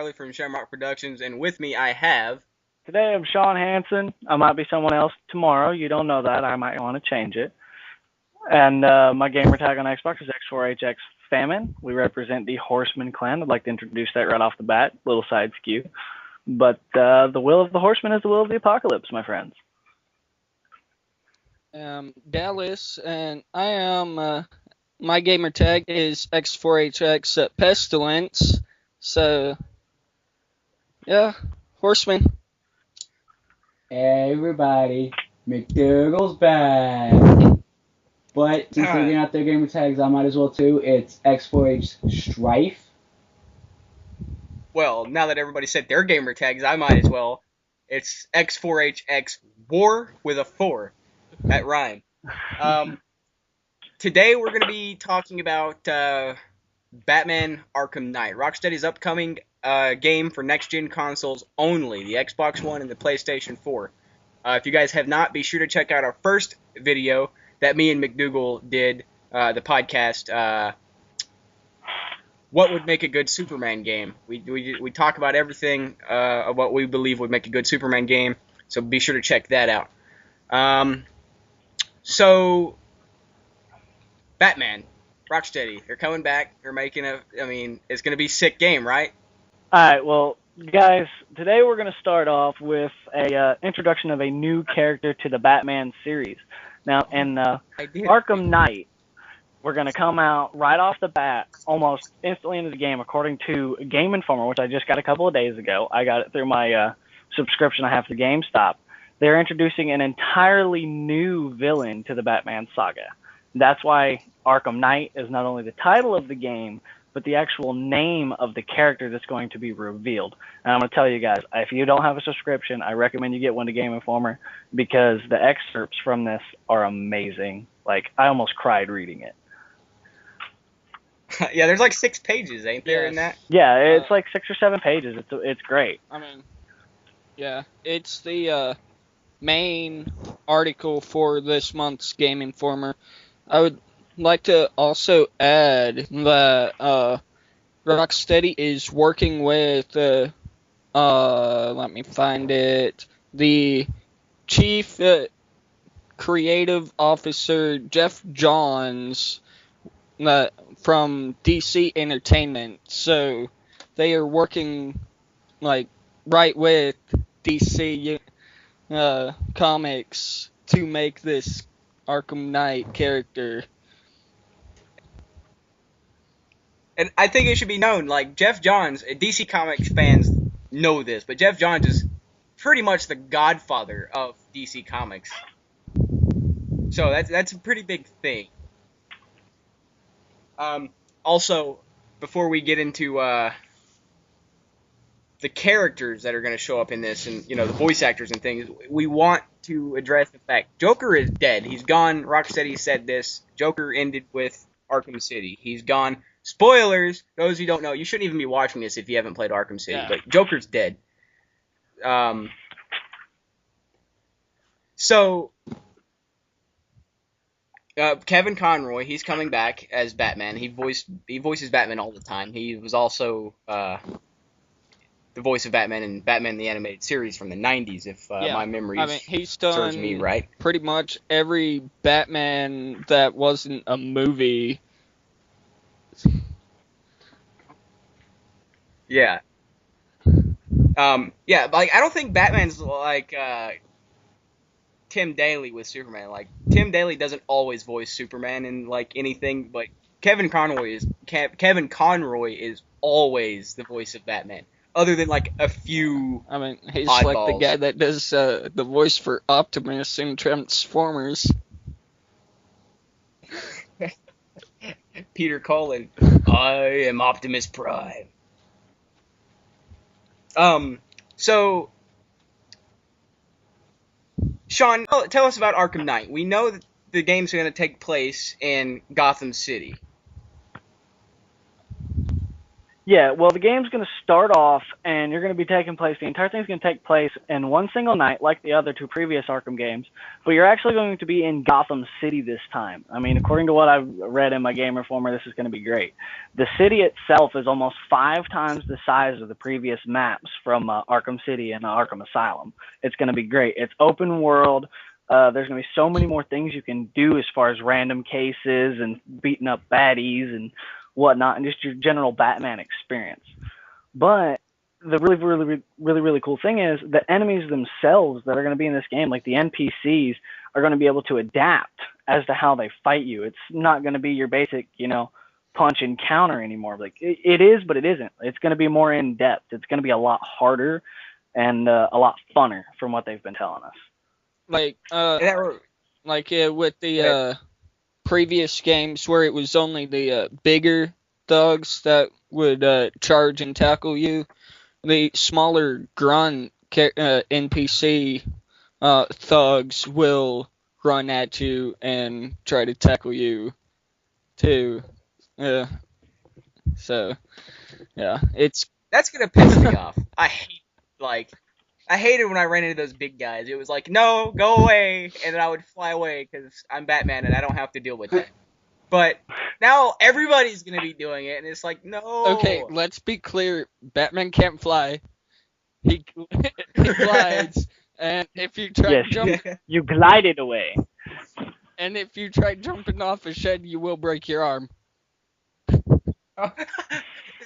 Harley from Shamrock Productions, and with me I have. Today I'm Shawn Hanson. I might be someone else tomorrow. You don't know that. I might want to change it. And my gamer tag on Xbox is X4HX Famine. We represent the Horseman clan. I'd like to introduce that right off the bat. Little side skew. But the will of the Horseman is the will of the apocalypse, my friends. Dallas, and I am. My gamer tag is X4HX Pestilence. So, yeah, Horseman. Hey everybody, McDougal's back. But since they're getting out their gamer tags, I might as well too. It's X4H Strife. Well, now that everybody said their gamer tags, I might as well. It's X4HX War with a 4. That rhyme. Today we're going to be talking about Batman Arkham Knight, Rocksteady's upcoming game for next-gen consoles only, the Xbox One and the PlayStation 4. If you guys have not, be sure to check out our first video that me and McDougal did, the podcast, What Would Make a Good Superman Game. We talk about everything of what we believe would make a good Superman game, so be sure to check that out. So, Batman, Rocksteady, they're coming back, they're making it's going to be a sick game, right? Alright, well, guys, today we're going to start off with a introduction of a new character to the Batman series. Now, in Arkham Knight, we're going to come out right off the bat, almost instantly into the game, according to Game Informer, which I just got a couple of days ago. I got it through my subscription I have to GameStop. They're introducing an entirely new villain to the Batman saga. That's why Arkham Knight is not only the title of the game, but the actual name of the character that's going to be revealed. And I'm going to tell you guys, if you don't have a subscription, I recommend you get one to Game Informer, because the excerpts from this are amazing. Like, I almost cried reading it. Yeah, there's like 6 pages, ain't there, in that? Yeah, it's like 6 or 7 pages. It's great. Yeah, it's the main article for this month's Game Informer. I would like to also add that Rocksteady is working with, let me find it, the Chief Creative Officer Jeff Johns from DC Entertainment. So they are working right with DC Comics to make this Arkham Knight character. And I think it should be known, like, Jeff Johns, DC Comics fans know this, but Jeff Johns is pretty much the godfather of DC Comics. So that's a pretty big thing. Also, before we get into the characters that are going to show up in this, and the voice actors and things, we want to address the fact Joker is dead. He's gone. Rocksteady said this. Joker ended with Arkham City. He's gone. Spoilers. Those who don't know, you shouldn't even be watching this if you haven't played Arkham City. Yeah. But Joker's dead. So Kevin Conroy, he's coming back as Batman. He voices Batman all the time. He was also the voice of Batman in Batman the Animated Series from the 90s, if my memory serves me right. Pretty much every Batman that wasn't a movie. Yeah. Like, I don't think Batman's like Tim Daly with Superman. Like, Tim Daly doesn't always voice Superman in like anything, but Kevin Conroy is always the voice of Batman. Other than like a few he's oddballs. Like the guy that does the voice for Optimus in Transformers. Peter Cullen. I am Optimus Prime. So, Shawn, tell us about Arkham Knight. We know that the game's going to take place in Gotham City. Yeah, well, the game's going to start off, and you're going to be taking place. The entire thing's going to take place in one single night, like the other two previous Arkham games. But you're actually going to be in Gotham City this time. I mean, according to what I've read in my Game Informer, this is going to be great. The city itself is almost 5 times the size of the previous maps from Arkham City and Arkham Asylum. It's going to be great. It's open world. There's going to be so many more things you can do as far as random cases and beating up baddies and whatnot, and just your general Batman experience. But the really cool thing is the enemies themselves that are going to be in this game, like the NPCs, are going to be able to adapt as to how they fight you. It's not going to be your basic, punch and counter anymore. Like it is, but it isn't. It's going to be more in depth. It's going to be a lot harder and a lot funner from what they've been telling us. With the previous games where it was only the bigger thugs that would charge and tackle you, the smaller grunt NPC thugs will run at you and try to tackle you too. So yeah, that's gonna piss me off. I hated when I ran into those big guys. It was like, no, go away, and then I would fly away because I'm Batman and I don't have to deal with that. But now everybody's gonna be doing it, and it's like, no. Okay, let's be clear. Batman can't fly. He glides, and if you try to jump, you glided away. And if you try jumping off a shed, you will break your arm.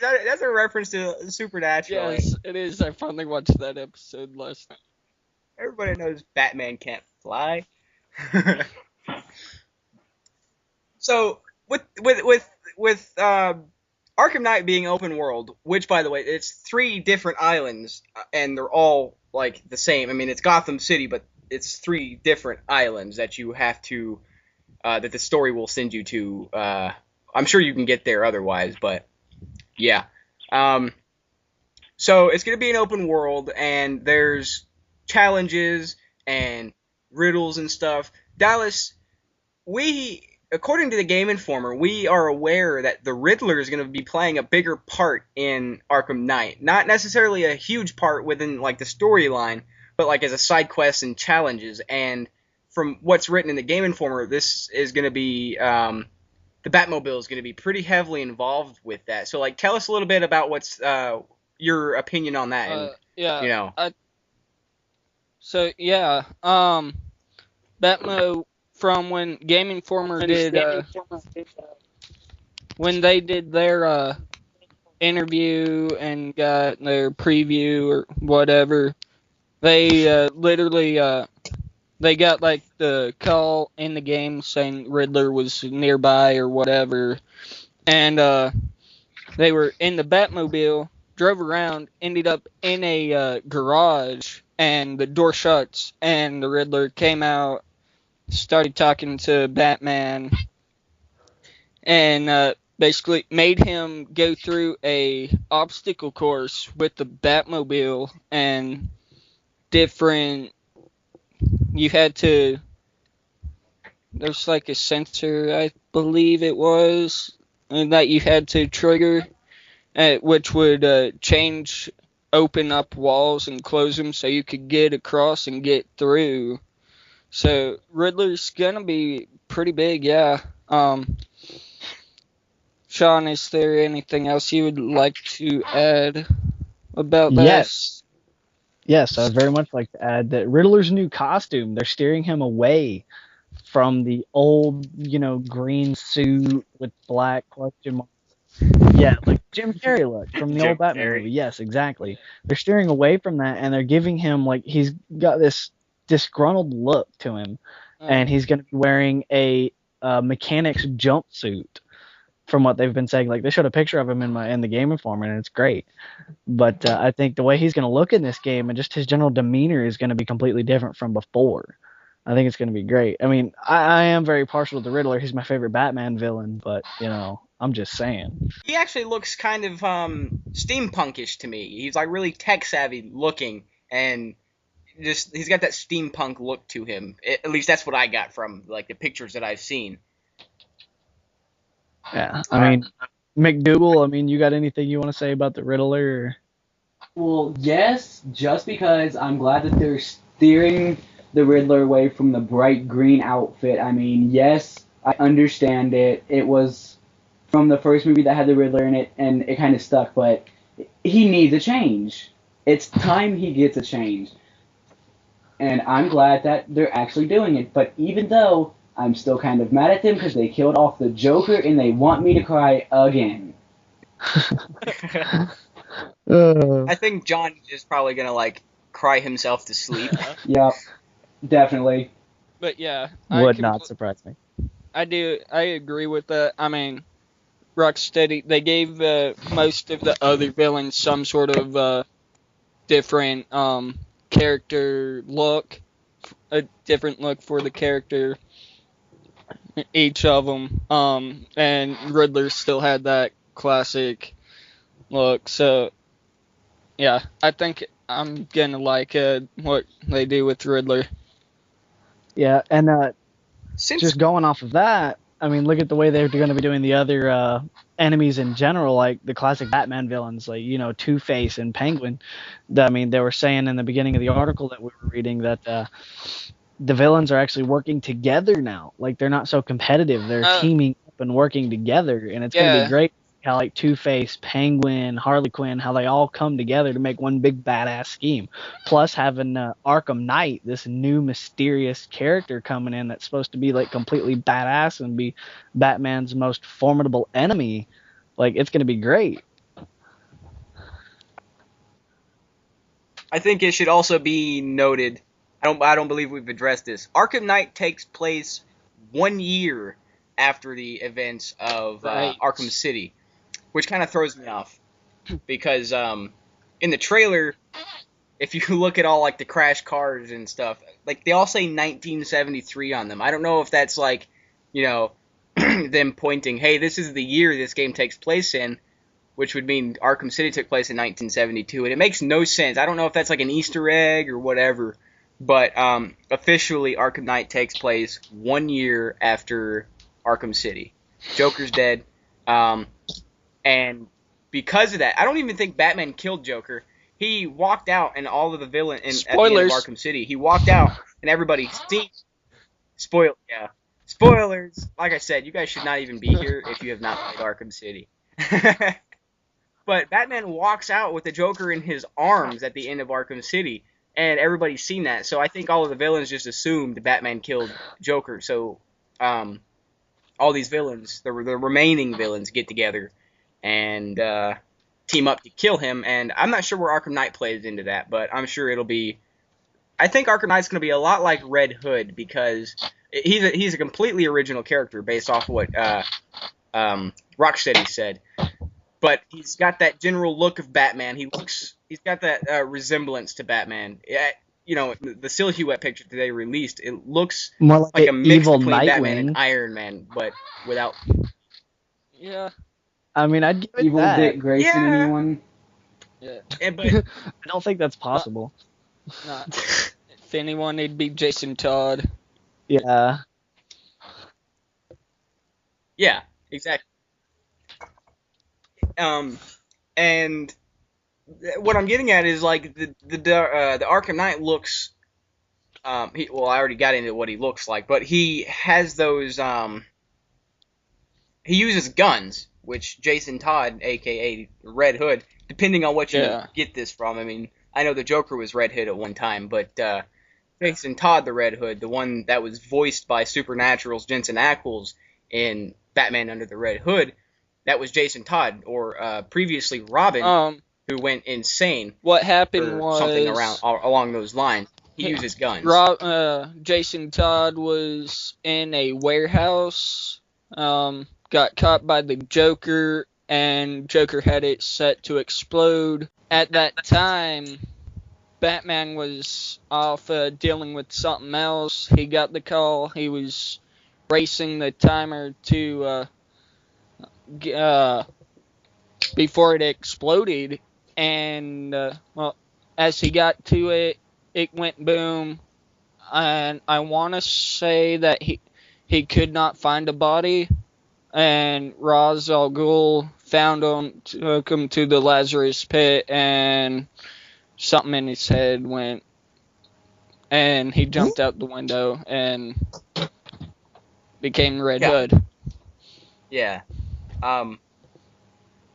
That's a reference to Supernatural. Yes, it is. I finally watched that episode last night. Everybody knows Batman can't fly. So with Arkham Knight being open world, which by the way, it's 3 different islands, and they're all like the same. I mean, it's Gotham City, but it's 3 different islands that you have to that the story will send you to. I'm sure you can get there otherwise, but yeah. So it's going to be an open world, and there's challenges and riddles and stuff. Dallas, according to the Game Informer, we are aware that the Riddler is going to be playing a bigger part in Arkham Knight. Not necessarily a huge part within like the storyline, but like as a side quest and challenges. And from what's written in the Game Informer, this is going to be the Batmobile is going to be pretty heavily involved with that. So, like, tell us a little bit about what's your opinion on that. And, Batmo, from when Game Informer did, when they did their interview and got their preview or whatever, they literally they got like the call in the game saying Riddler was nearby or whatever, and they were in the Batmobile, drove around, ended up in a garage, and the door shuts, and the Riddler came out, started talking to Batman, and basically made him go through a obstacle course with the Batmobile and different. You had to. There's like a sensor, I believe it was, that you had to trigger, which would open up walls and close them so you could get across and get through. So Riddler's gonna be pretty big, yeah. Shawn, is there anything else you would like to add about that? Yes, I'd very much like to add that Riddler's new costume, they're steering him away from the old, green suit with black question marks. Yeah, like Jim Carrey look from the old Batman movie. Yes, exactly. They're steering away from that, and they're giving him, like, he's got this disgruntled look to him, and he's going to be wearing a mechanic's jumpsuit. From what they've been saying, like they showed a picture of him in the Game Informer, and it's great. But I think the way he's going to look in this game and just his general demeanor is going to be completely different from before. I think it's going to be great. I mean, I am very partial to the Riddler. He's my favorite Batman villain, but I'm just saying. He actually looks kind of steampunkish to me. He's like really tech savvy looking, and just he's got that steampunk look to him. At least that's what I got from like the pictures that I've seen. Yeah, I mean, McDougal, I mean, you got anything you want to say about the Riddler? Or? Well, yes, just because I'm glad that they're steering the Riddler away from the bright green outfit. I mean, yes, I understand it. It was from the first movie that had the Riddler in it, and it kind of stuck, but he needs a change. It's time he gets a change. And I'm glad that they're actually doing it. But even though I'm still kind of mad at them because they killed off the Joker and they want me to cry again. I think John is probably gonna like cry himself to sleep. Yep, definitely. But yeah, would not surprise me. I agree with that. I mean, Rocksteady, they gave most of the other villains some sort of different character look, a different look for the character, each of them. And Riddler still had that classic look. So yeah, I think I'm gonna like what they do with Riddler. Yeah, and just going off of that, I mean, look at the way they're going to be doing the other enemies in general, like the classic Batman villains, like, you know, Two-Face and Penguin. I mean, they were saying in the beginning of the article that we were reading that the villains are actually working together now. Like, they're not so competitive. They're teaming up and working together, and it's going to be great how, like, Two-Face, Penguin, Harley Quinn, how they all come together to make one big badass scheme. Plus having Arkham Knight, this new mysterious character coming in that's supposed to be, like, completely badass and be Batman's most formidable enemy. Like, it's going to be great. I think it should also be noted, I don't believe we've addressed this. Arkham Knight takes place 1 year after the events of Arkham City, which kind of throws me off because in the trailer, if you look at all like the crash cars and stuff, like they all say 1973 on them. I don't know if that's like, you know, them pointing, hey, this is the year this game takes place in, which would mean Arkham City took place in 1972, and it makes no sense. I don't know if that's like an Easter egg or whatever, but officially Arkham Knight takes place 1 year after Arkham City. Joker's dead, and because of that, I don't even think Batman killed Joker. He walked out, and all of the villain at the end of Arkham City, he walked out, and everybody seen. Spoilers. Like I said, you guys should not even be here if you have not played Arkham City. But Batman walks out with the Joker in his arms at the end of Arkham City, and everybody's seen that. So I think all of the villains just assumed Batman killed Joker. So all these villains, the remaining villains, get together and team up to kill him. And I'm not sure where Arkham Knight plays into that, but I'm sure it'll be. I think Arkham Knight's going to be a lot like Red Hood because he's a completely original character based off what Rocksteady said. But he's got that general look of Batman. He's got that resemblance to Batman. You know, the silhouette picture that they released, it looks more like a mix between Nightwing. Batman and Iron Man, but without. Yeah. I mean, I'd give it Evil that. Dick Grayson, anyone? Yeah. But I don't think that's possible. Not. If anyone, it'd be Jason Todd. Yeah. Yeah, exactly. And what I'm getting at is like the Arkham Knight looks. I already got into what he looks like, but he has those. He uses guns, which Jason Todd, aka Red Hood, depending on what you get this from. I mean, I know the Joker was Red Hood at one time, but Jason Todd, the Red Hood, the one that was voiced by Supernatural's Jensen Ackles in Batman Under the Red Hood, that was Jason Todd, or previously Robin, who went insane. What happened was something along those lines. He uses guns. Jason Todd was in a warehouse, got caught by the Joker, and Joker had it set to explode. At that time, Batman was off dealing with something else. He got the call. He was racing the timer to before it exploded, and as he got to it, it went boom. And I want to say that he could not find a body, and Ra's al Ghul found him, took him to the Lazarus Pit, and something in his head went, and he jumped out the window and became Red Hood. Yeah. And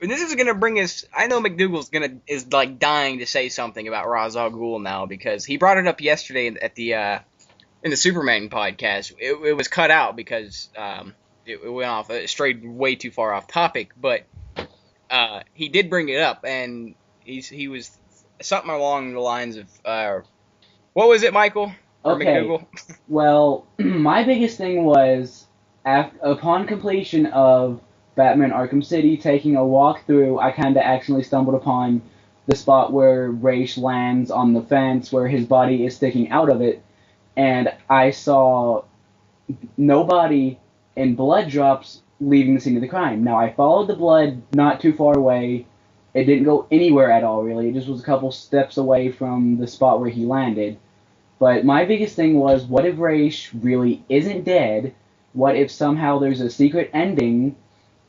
this is gonna bring us. I know McDougal's is like dying to say something about Ra's al Ghul now, because he brought it up yesterday at the in the Superman podcast. It was cut out because it went off, it strayed way too far off topic. But he did bring it up, and he was something along the lines of what was it, Michael? Or Okay. McDougal? Well, my biggest thing was upon completion of Batman Arkham City, taking a walk through, I kind of accidentally stumbled upon the spot where Ra's lands on the fence, where his body is sticking out of it, and I saw no body and blood drops leaving the scene of the crime. Now, I followed the blood not too far away. It didn't go anywhere at all, really. It just was a couple steps away from the spot where he landed. But my biggest thing was, what if Ra's really isn't dead? What if somehow there's a secret ending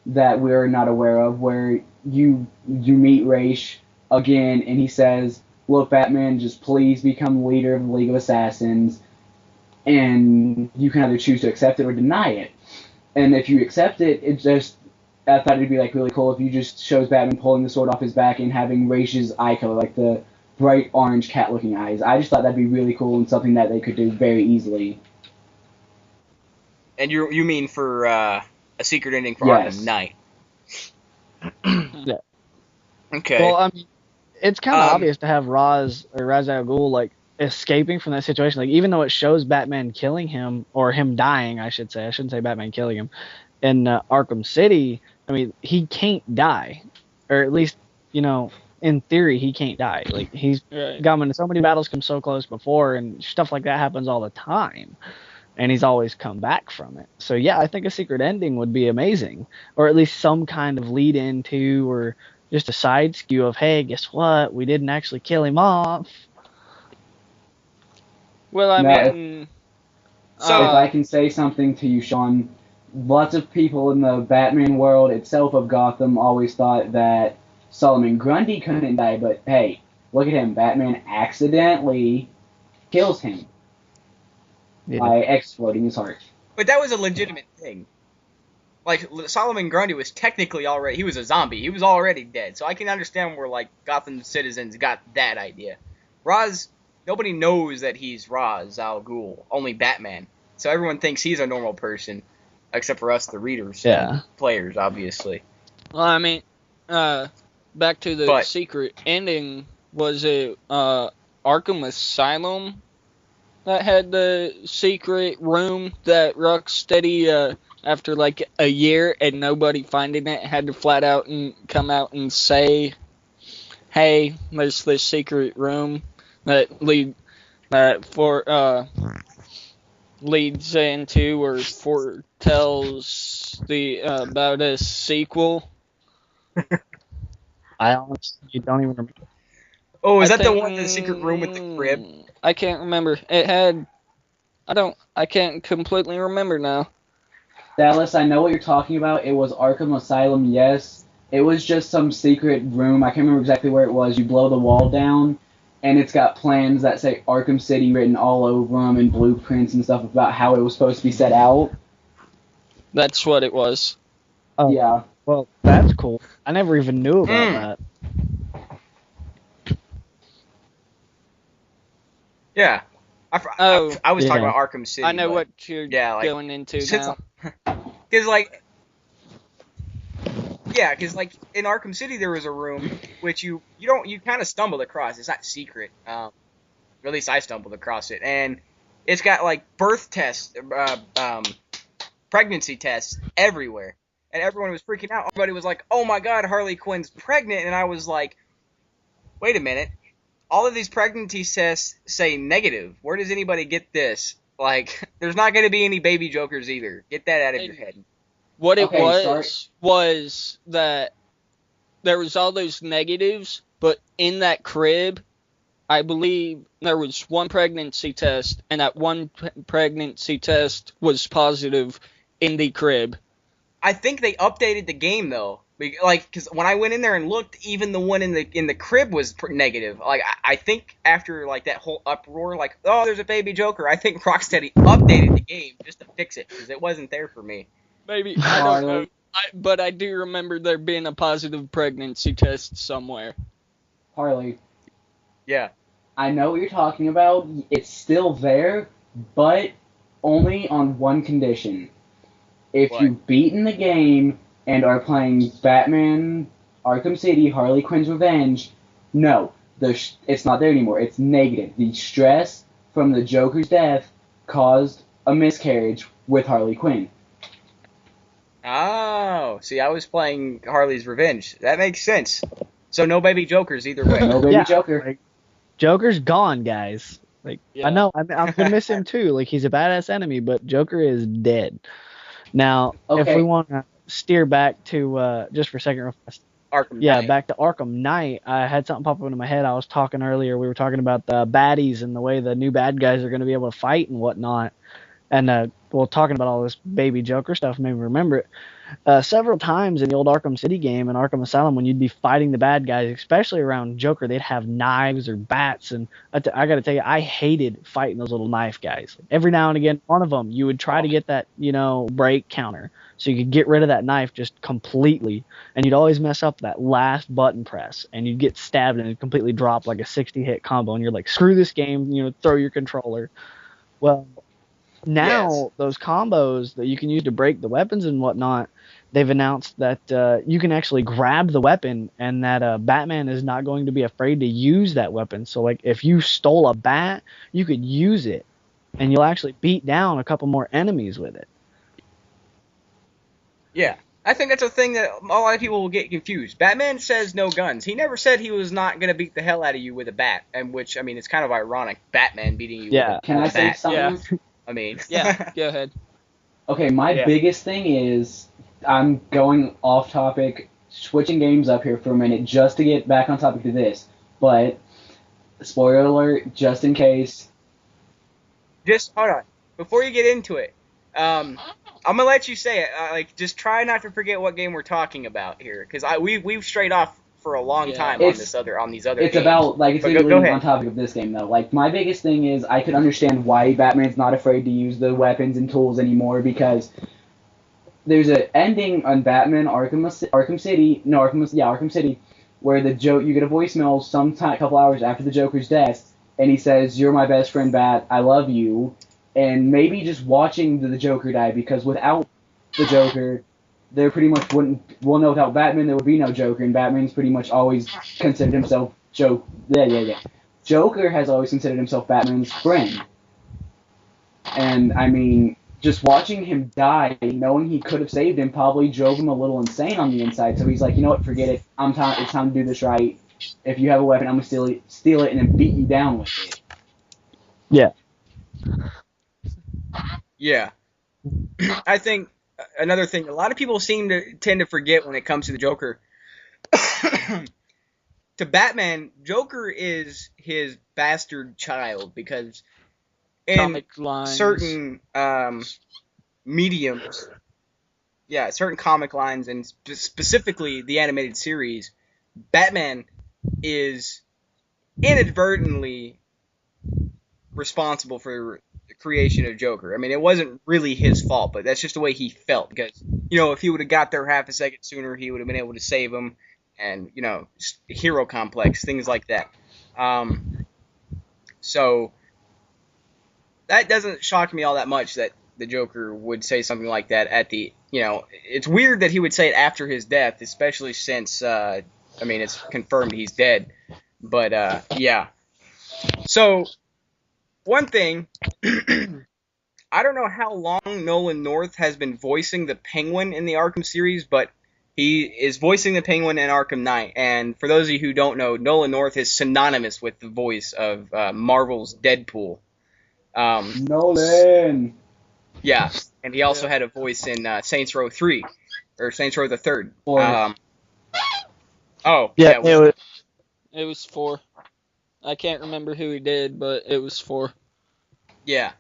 that we're not aware of, where you meet Ra's again and he says, look, Batman, just please become leader of the League of Assassins, and you can either choose to accept it or deny it. And if you accept it, I thought it'd be like really cool if you just shows Batman pulling the sword off his back and having Ra's eye color, like the bright orange cat-looking eyes. I just thought that'd be really cool and something that they could do very easily. And you mean for a secret ending for Yes. Arkham Knight? Yeah. Okay. Well, I mean, it's kind of obvious to have Ra's al Ghul like escaping from that situation. Like, even though it shows Batman killing him, or him dying, I should say. I shouldn't say Batman killing him. In Arkham City, I mean, he can't die, or at least, in theory, he can't die. Like, he's gone into so many battles, come so close before, and stuff like that happens all the time. And he's always come back from it. So yeah, I think a secret ending would be amazing, or at least some kind of lead into, or just a side skew of, hey, guess what? We didn't actually kill him off. Well, I Now, mean, So if I can say something to you, Shawn, lots of people in the Batman world itself of Gotham always thought that Solomon Grundy couldn't die, but hey, look at him. Batman accidentally kills him by exploding his heart. But that was a legitimate thing. Like, Solomon Grundy was technically already, he was a zombie. He was already dead. So I can understand where, like, Gotham citizens got that idea. Nobody knows that he's Ra's al Ghul, only Batman. So everyone thinks he's a normal person, except for us, the readers. Yeah. Players, obviously. well, I mean, back to the secret ending, was it Arkham Asylum that had the secret room that Rocksteady, after like a year and nobody finding it, had to flat out and come out and say, hey, there's this secret room that leads into or foretells about a sequel. I honestly don't even remember. Oh, is that the one in the secret room with the crib? I can't remember. It had... I can't completely remember now. Dallas, I know what you're talking about. It was Arkham Asylum, yes. It was just some secret room. I can't remember exactly where it was. You blow the wall down, and it's got plans that say Arkham City written all over them, and blueprints and stuff about how it was supposed to be set out. That's what it was. Oh, Yeah. Well, that's cool. I never even knew about that. Yeah. I was talking about Arkham City. I know what you're going into now. Because, like, in Arkham City there was a room which you kind of stumbled across. It's not secret. Or at least I stumbled across it. And it's got, like, birth tests, pregnancy tests everywhere. And everyone was freaking out. Everybody was like, oh my god, Harley Quinn's pregnant. And I was like, wait a minute. All of these pregnancy tests say negative. Where does anybody get this? Like, there's not going to be any baby jokers either. Get that out of your head. What it was that there was all those negatives, but in that crib, I believe there was one pregnancy test, and that one pregnancy test was positive in the crib. I think they updated the game, though. Because when I went in there and looked, even the one in the crib was negative. Like, I think after like that whole uproar, like, oh, there's a baby Joker, I think Rocksteady updated the game just to fix it because it wasn't there for me. Maybe, I don't know. But I do remember there being a positive pregnancy test somewhere. Harley. Yeah. I know what you're talking about. It's still there, but only on one condition. If you've beaten the game and are playing Batman Arkham City, Harley Quinn's Revenge, no, it's not there anymore. It's negative. The stress from the Joker's death caused a miscarriage with Harley Quinn. Oh, see, I was playing Harley's Revenge. That makes sense. So no baby Jokers either way. No baby Joker. Like, Joker's gone, guys. Like, yeah. I know, I'm gonna miss him too. Like, he's a badass enemy, but Joker is dead. Now, if we want to steer back to just for a second, real fast. Arkham Knight. Back to Arkham Knight. I had something pop up into my head. I was talking earlier. We were talking about the baddies and the way the new bad guys are going to be able to fight and whatnot. And talking about all this baby Joker stuff made me remember it. Several times in the old Arkham City game and Arkham Asylum, when you'd be fighting the bad guys, especially around Joker, they'd have knives or bats. And I got to tell you, I hated fighting those little knife guys. Every now and again, one of them, you would try to get that, break counter so you could get rid of that knife just completely. And you'd always mess up that last button press, and you'd get stabbed and it'd completely drop like a 60-hit combo. And you're like, screw this game, throw your controller. Well, now those combos that you can use to break the weapons and whatnot, they've announced that you can actually grab the weapon, and that Batman is not going to be afraid to use that weapon. So, like, if you stole a bat, you could use it, and you'll actually beat down a couple more enemies with it. Yeah, I think that's a thing that a lot of people will get confused. Batman says no guns. He never said he was not going to beat the hell out of you with a bat, and which, I mean, it's kind of ironic, Batman beating you with a bat. Can I say something? Yeah. I mean, go ahead. Okay, my biggest thing is, I'm going off topic, switching games up here for a minute just to get back on topic to this. But, spoiler alert, just in case. Just, hold on. Before you get into it, I'm going to let you say it. Just try not to forget what game we're talking about here. Because we've strayed off for a long time on these other games. It's about, it's literally on topic of this game, though. Like, my biggest thing is, I could understand why Batman's not afraid to use the weapons and tools anymore, because there's an ending on Batman Arkham City, where you get a voicemail a couple hours after the Joker's death, and he says, "You're my best friend, Bat. I love you." And maybe just watching the Joker die, because without the Joker, there pretty much without Batman, there would be no Joker, and Batman's pretty much always considered himself Joker has always considered himself Batman's friend. And, I mean, just watching him die, knowing he could have saved him, probably drove him a little insane on the inside. So he's like, you know what, forget it. It's time to do this right. If you have a weapon, I'm going to steal it and then beat you down with it. Yeah. Yeah. I think another thing, a lot of people tend to forget when it comes to the Joker. To Batman, Joker is his bastard child, because in certain mediums, certain comic lines, and specifically the animated series, Batman is inadvertently responsible for the creation of Joker. I mean, it wasn't really his fault, but that's just the way he felt, because, if he would have got there half a second sooner, he would have been able to save him, and, hero complex, things like that. So that doesn't shock me all that much that the Joker would say something like that at the, it's weird that he would say it after his death, especially since, it's confirmed he's dead. But, yeah. So, one thing, I don't know how long Nolan North has been voicing the Penguin in the Arkham series, but he is voicing the Penguin in Arkham Knight. And for those of you who don't know, Nolan North is synonymous with the voice of Marvel's Deadpool. Nolan! Yeah, and he also had a voice in Saints Row 3, or Saints Row the 3rd. It was 4. I can't remember who he did, but it was 4. Yeah.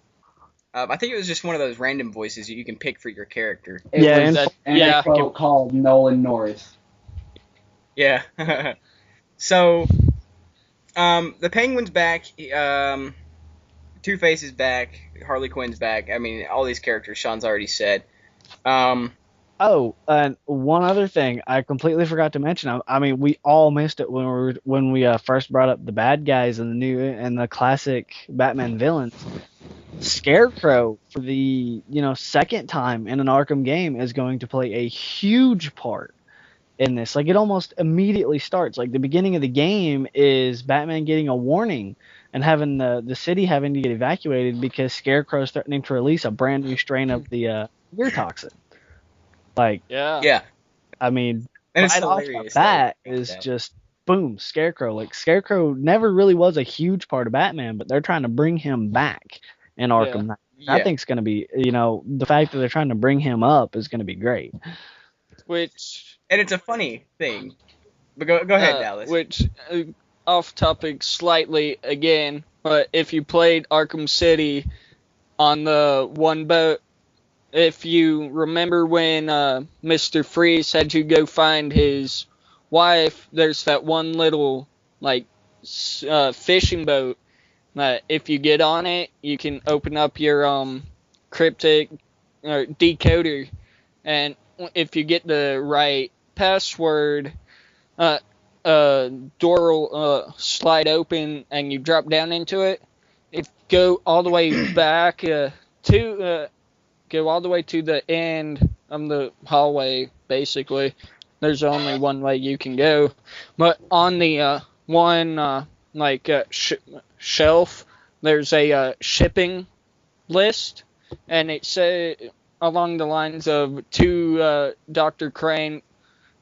I think it was just one of those random voices you can pick for your character. It was a quote called Nolan North. Yeah. So, the Penguin's back. Two-Face is back. Harley Quinn's back. I mean, all these characters Sean's already said. Oh, and one other thing I completely forgot to mention. I mean, we all missed it when we first brought up the bad guys and the new and the classic Batman villains. Scarecrow for the second time in an Arkham game is going to play a huge part in this. Like it almost immediately starts. Like the beginning of the game is Batman getting a warning and having the city having to get evacuated because Scarecrow's threatening to release a brand new strain of the ear toxin. Like Yeah. I mean, And it's right off hilarious. the bat that- is that. just boom, Scarecrow. Like Scarecrow never really was a huge part of Batman, but they're trying to bring him back in Arkham Knight. Yeah. I think it's going to be, the fact that they're trying to bring him up is going to be great. And it's a funny thing. But go ahead, Dallas. Which, off topic slightly again, but if you played Arkham City on the one boat, if you remember when Mr. Freeze had you go find his wife, there's that one little, fishing boat that if you get on it, you can open up your cryptic or decoder, and if you get the right password, door will slide open and you drop down into it. If go all the way back go all the way to the end of the hallway, basically. There's only one way you can go. But on the shelf, there's a shipping list, and it says along the lines of to Dr. Crane,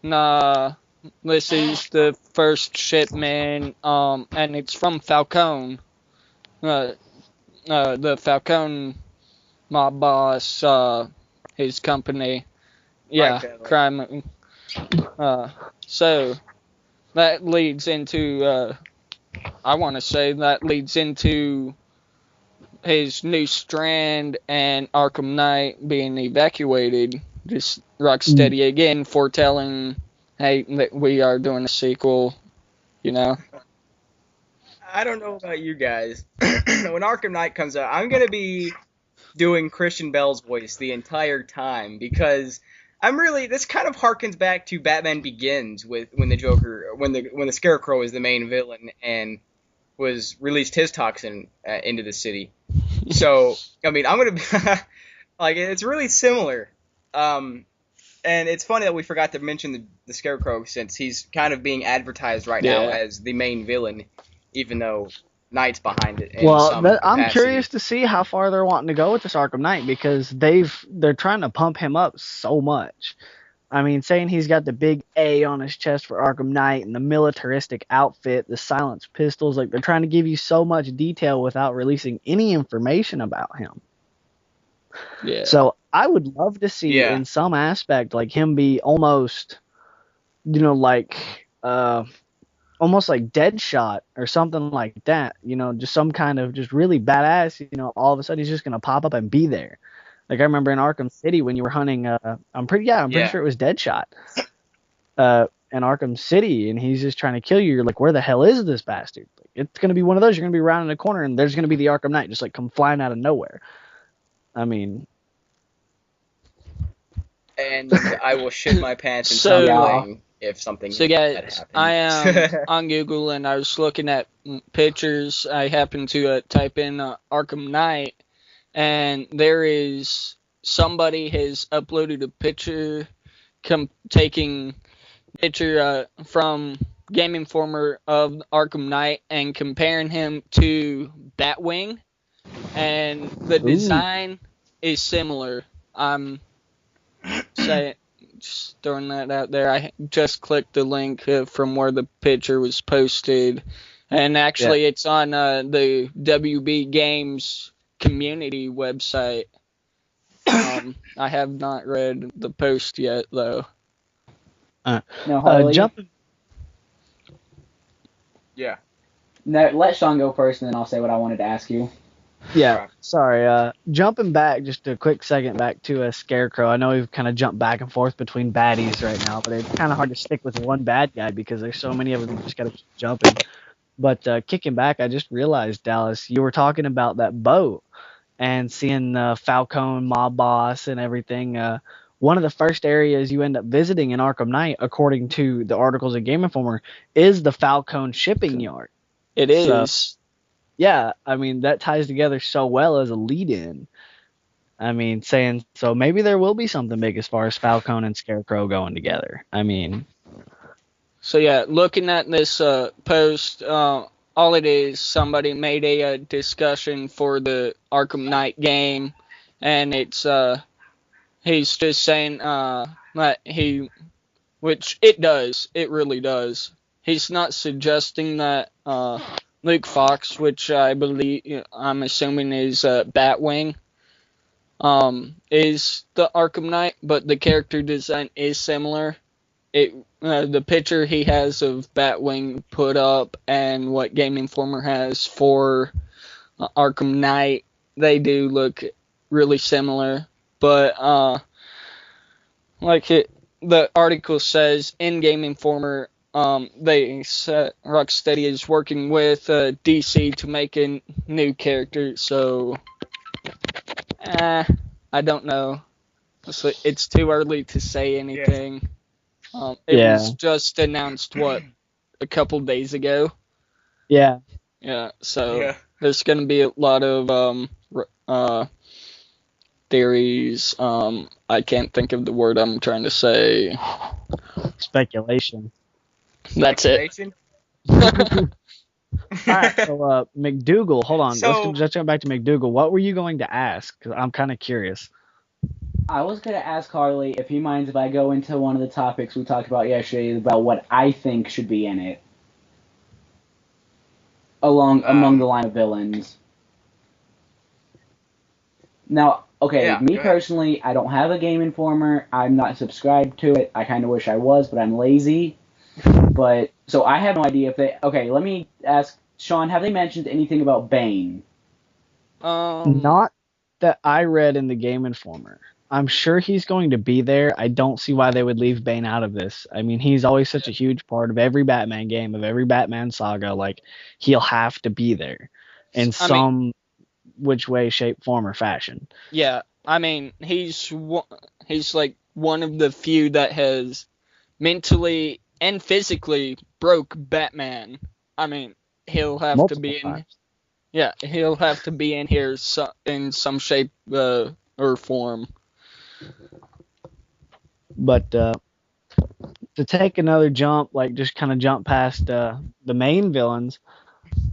this is the first shipment, and it's from Falcone. The Falcone mob boss, his company. Yeah, crime. So that leads into, I want to say that leads into his new strand and Arkham Knight being evacuated. Just Rocksteady again foretelling, hey, that we are doing a sequel, I don't know about you guys. When Arkham Knight comes out, I'm going to be doing Christian Bale's voice the entire time because this kind of harkens back to Batman Begins when the Scarecrow is the main villain and was released his toxin into the city. So, I mean, I'm going to be it's really similar. And it's funny that we forgot to mention the Scarecrow since he's kind of being advertised right now as the main villain, even though Knight's behind it. I'm curious to see how far they're wanting to go with this Arkham Knight because they're trying to pump him up so much. I mean, saying he's got the big A on his chest for Arkham Knight and the militaristic outfit, the silenced pistols, like they're trying to give you so much detail without releasing any information about him. Yeah. So I would love to see in some aspect like him be almost, almost like Deadshot or something like that. Just some kind of just really badass. All of a sudden he's just gonna pop up and be there. Like I remember in Arkham City when you were hunting. I'm pretty sure it was Deadshot. In Arkham City, and he's just trying to kill you. You're like, where the hell is this bastard? Like, it's gonna be one of those. You're gonna be rounding a corner, and there's gonna be the Arkham Knight just like come flying out of nowhere. I mean, and I will shit my pants and stop playing if something. So guys, I am on Google and I was looking at pictures. I happened to type in Arkham Knight, and there is somebody has uploaded a picture, taking picture from Game Informer of Arkham Knight and comparing him to Batwing, and the design is similar. I'm just throwing that out there. I just clicked the link from where the picture was posted, and actually it's on the WB Games community website. I have not read the post yet, though. No, Harley. Yeah. No, let Sean go first, and then I'll say what I wanted to ask you. Yeah, sorry. Jumping back just a quick second back to a Scarecrow. I know we've kind of jumped back and forth between baddies right now, but it's kind of hard to stick with one bad guy because there's so many of them. You just gotta keep jumping. But kicking back, I just realized, Dallas, you were talking about that boat and seeing Falcone, Mob Boss, and everything. One of the first areas you end up visiting in Arkham Knight, according to the articles in Game Informer, is the Falcone shipping yard. It is. Yeah, I mean, that ties together so well as a lead-in. I mean, saying, so maybe there will be something big as far as Falcone and Scarecrow going together. I mean... So yeah, looking at this post, all it is, somebody made a discussion for the Arkham Knight game, and it's he's just saying that which it really does. He's not suggesting that Luke Fox, which I'm assuming is Batwing, is the Arkham Knight, but the character design is similar. The picture he has of Batwing put up and what Game Informer has for Arkham Knight, they do look really similar. But the article says in Game Informer, Rocksteady is working with DC to make a new character. So I don't know. It's too early to say anything. Yeah. It was just announced, a couple days ago? Yeah. Yeah, so there's going to be a lot of theories. I can't think of the word I'm trying to say. Speculation. That's it. Alright, so McDougal, hold on. Let's jump back to McDougal. What were you going to ask? Because I'm kind of curious. I was going to ask Harley if he minds if I go into one of the topics we talked about yesterday about what I think should be in it. Among the line of villains. Now, me personally, I don't have a Game Informer. I'm not subscribed to it. I kind of wish I was, but I'm lazy. So I have no idea if they... Okay, let me ask, Shawn, have they mentioned anything about Bane? Not that I read in the Game Informer. I'm sure he's going to be there. I don't see why they would leave Bane out of this. I mean, he's always such a huge part of every Batman game, of every Batman saga. Like, he'll have to be there in some which way, shape, form, or fashion. Yeah, I mean, he's like one of the few that has mentally and physically broke Batman. I mean, he'll have to be in. Yeah, he'll have to be in here in some shape or form. But to take another jump, like just kind of jump past the main villains,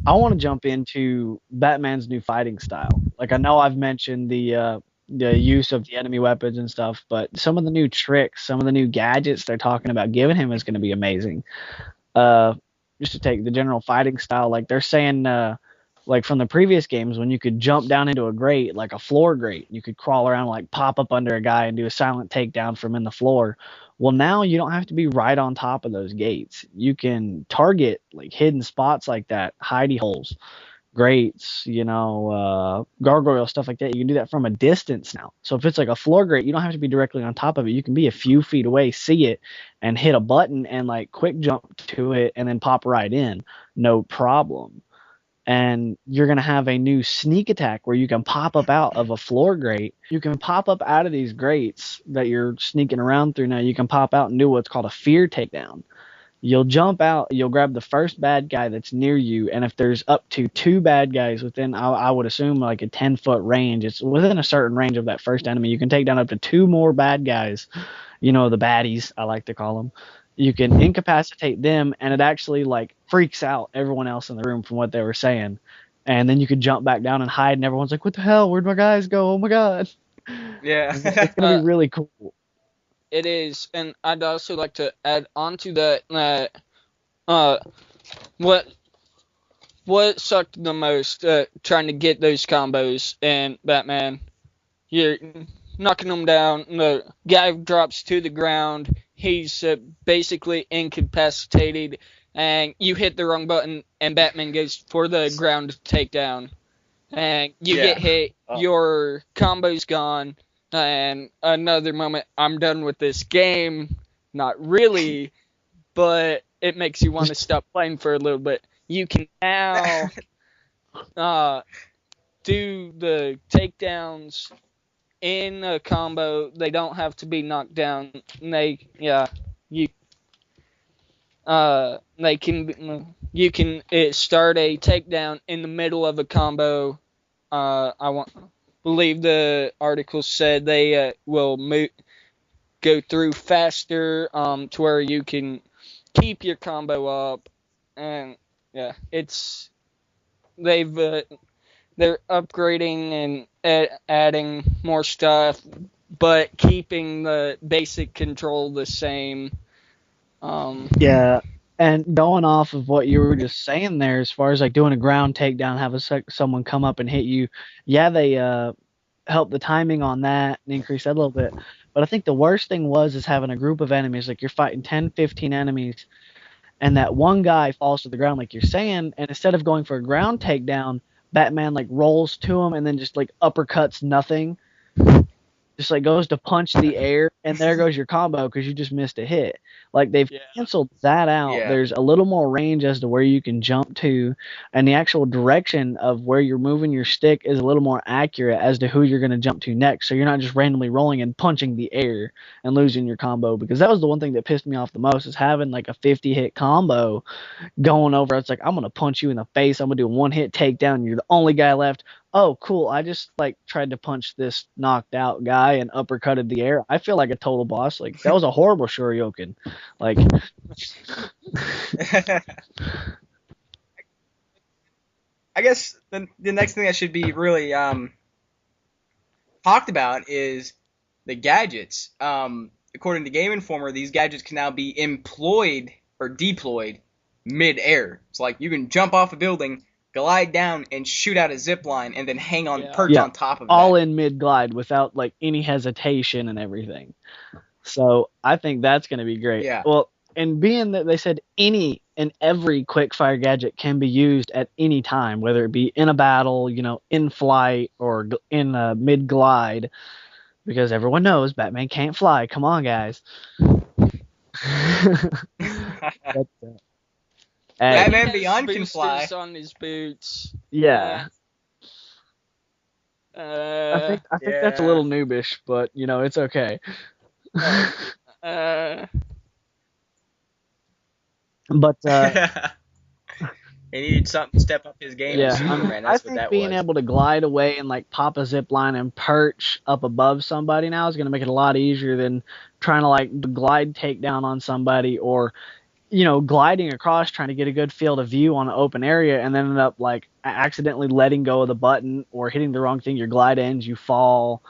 I want to jump into Batman's new fighting style. Like, I know I've mentioned the use of the enemy weapons and stuff, but some of the new tricks, some of the new gadgets they're talking about giving him is going to be amazing. Just to take the general fighting style, like they're saying, like from the previous games, when you could jump down into a grate, like a floor grate, you could crawl around, like pop up under a guy and do a silent takedown from in the floor. Well, now you don't have to be right on top of those gates. You can target like hidden spots like that, hidey holes, grates, gargoyle, stuff like that. You can do that from a distance now. So if it's like a floor grate, you don't have to be directly on top of it. You can be a few feet away, see it, and hit a button and like quick jump to it and then pop right in. No problem. And you're going to have a new sneak attack where you can pop up out of a floor grate. You can pop up out of these grates that you're sneaking around through now. You can pop out and do what's called a fear takedown. You'll jump out, you'll grab the first bad guy that's near you, and if there's up to 2 bad guys within, I would assume, like a 10-foot range, it's within a certain range of that first enemy, you can take down up to 2 more bad guys, the baddies, I like to call them. You can incapacitate them, and it actually like freaks out everyone else in the room from what they were saying. And then you could jump back down and hide, and everyone's like, "What the hell? Where'd my guys go? Oh my god!" Yeah, it's gonna be really cool. It is, and I'd also like to add on to that what sucked the most trying to get those combos in Batman. You're knocking them down, the guy drops to the ground, he's basically incapacitated, and you hit the wrong button, and Batman goes for the ground takedown. and you get hit, your combo's gone, and another moment, I'm done with this game. Not really, but it makes you want to stop playing for a little bit. You can now do the takedowns in a combo. They don't have to be knocked down. They you can start a takedown in the middle of a combo. Believe the article said they will go through faster to where you can keep your combo up, and they're upgrading and adding more stuff, but keeping the basic control the same. Yeah, and going off of what you were just saying there, as far as like doing a ground takedown, have someone come up and hit you. Yeah, they help the timing on that and increase that a little bit. But I think the worst thing is having a group of enemies, like you're fighting 10, 15 enemies, and that one guy falls to the ground, like you're saying, and instead of going for a ground takedown, Batman like rolls to him and then just like uppercuts nothing. Just like goes to punch the air, and there goes your combo because you just missed a hit. Like they've canceled that out. Yeah. There's a little more range as to where you can jump to, and the actual direction of where you're moving your stick is a little more accurate as to who you're going to jump to next. So you're not just randomly rolling and punching the air and losing your combo, because that was the one thing that pissed me off the most, is having like a 50 hit combo going over. It's like, I'm going to punch you in the face. I'm going to do a one hit takedown. You're the only guy left. Oh, cool. I just like tried to punch this knocked out guy and uppercutted the air. I feel like a total boss. Like that was a horrible Shoryuken. Like I guess the next thing that should be really talked about is the gadgets. According to Game Informer, these gadgets can now be employed or deployed mid-air. It's like you can jump off a building, glide down, and shoot out a zip line, and then hang on, perch on top of it. All in mid-glide without like any hesitation and everything. So I think that's going to be great. Yeah. Well, and being that they said any and every quick-fire gadget can be used at any time, whether it be in a battle, in flight, or in a mid-glide, because everyone knows Batman can't fly. Come on, guys. Batman Beyond can fly. On his boots. Yeah. I think that's a little noobish, but it's okay. But he needed something to step up his game. Yeah, Superman. I think being able to glide away and like pop a zip line and perch up above somebody now is going to make it a lot easier than trying to like glide takedown on somebody, or gliding across trying to get a good field of view on an open area and then end up like accidentally letting go of the button or hitting the wrong thing. Your glide ends, you fall,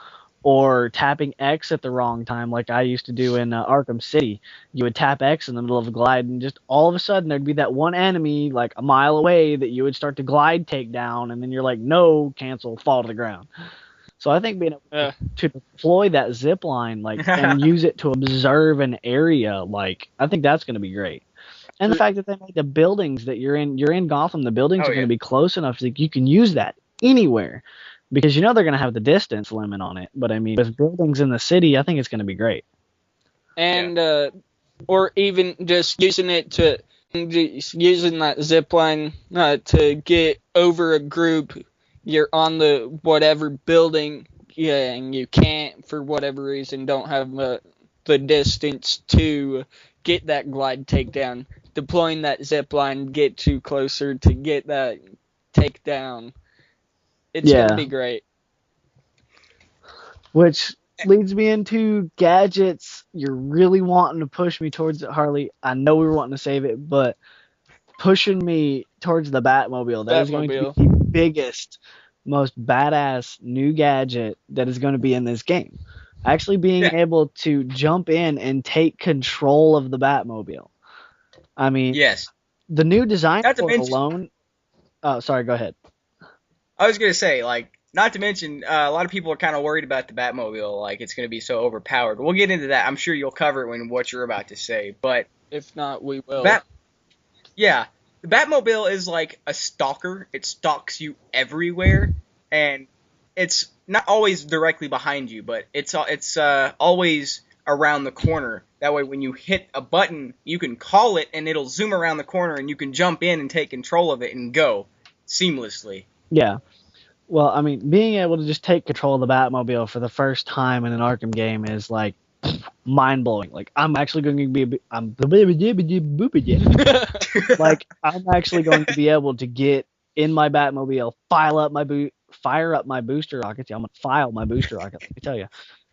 or tapping X at the wrong time, like I used to do in Arkham City. You would tap X in the middle of a glide, and just all of a sudden there'd be that one enemy like a mile away that you would start to glide take down, and then you're like, no, cancel, fall to the ground. So I think being able to deploy that zip line and use it to observe an area, I think that's going to be great. And the fact that they made the buildings that you're in Gotham, the buildings are going to be close enough so you can use that anywhere. Because they're going to have the distance limit on it. But, I mean, with buildings in the city, I think it's going to be great. And, or even just using that zip line to get over a group. You're on the whatever building, and you can't, for whatever reason, don't have the distance to get that glide takedown. Deploying that zip line, get too closer to get that takedown. It's going to be great. Which leads me into gadgets. You're really wanting to push me towards it, Harley. I know we were wanting to save it, but pushing me towards the Batmobile. That is going to be the biggest, most badass new gadget that is going to be in this game. Actually being able to jump in and take control of the Batmobile. I mean, the new design alone... Oh, sorry, go ahead. I was going to say, not to mention, a lot of people are kind of worried about the Batmobile, it's going to be so overpowered. We'll get into that. I'm sure you'll cover it when what you're about to say, but... If not, we will. The Batmobile is like a stalker. It stalks you everywhere. and it's not always directly behind you, but it's always around the corner. That way, when you hit a button, you can call it, and it'll zoom around the corner, and you can jump in and take control of it and go seamlessly. Yeah. Well, I mean, being able to just take control of the Batmobile for the first time in an Arkham game is like mind blowing. Like I'm actually going to be like I'm actually going to be able to get in my Batmobile, fire up my booster rockets. Yeah, I'm gonna file my booster rocket. Let me tell you,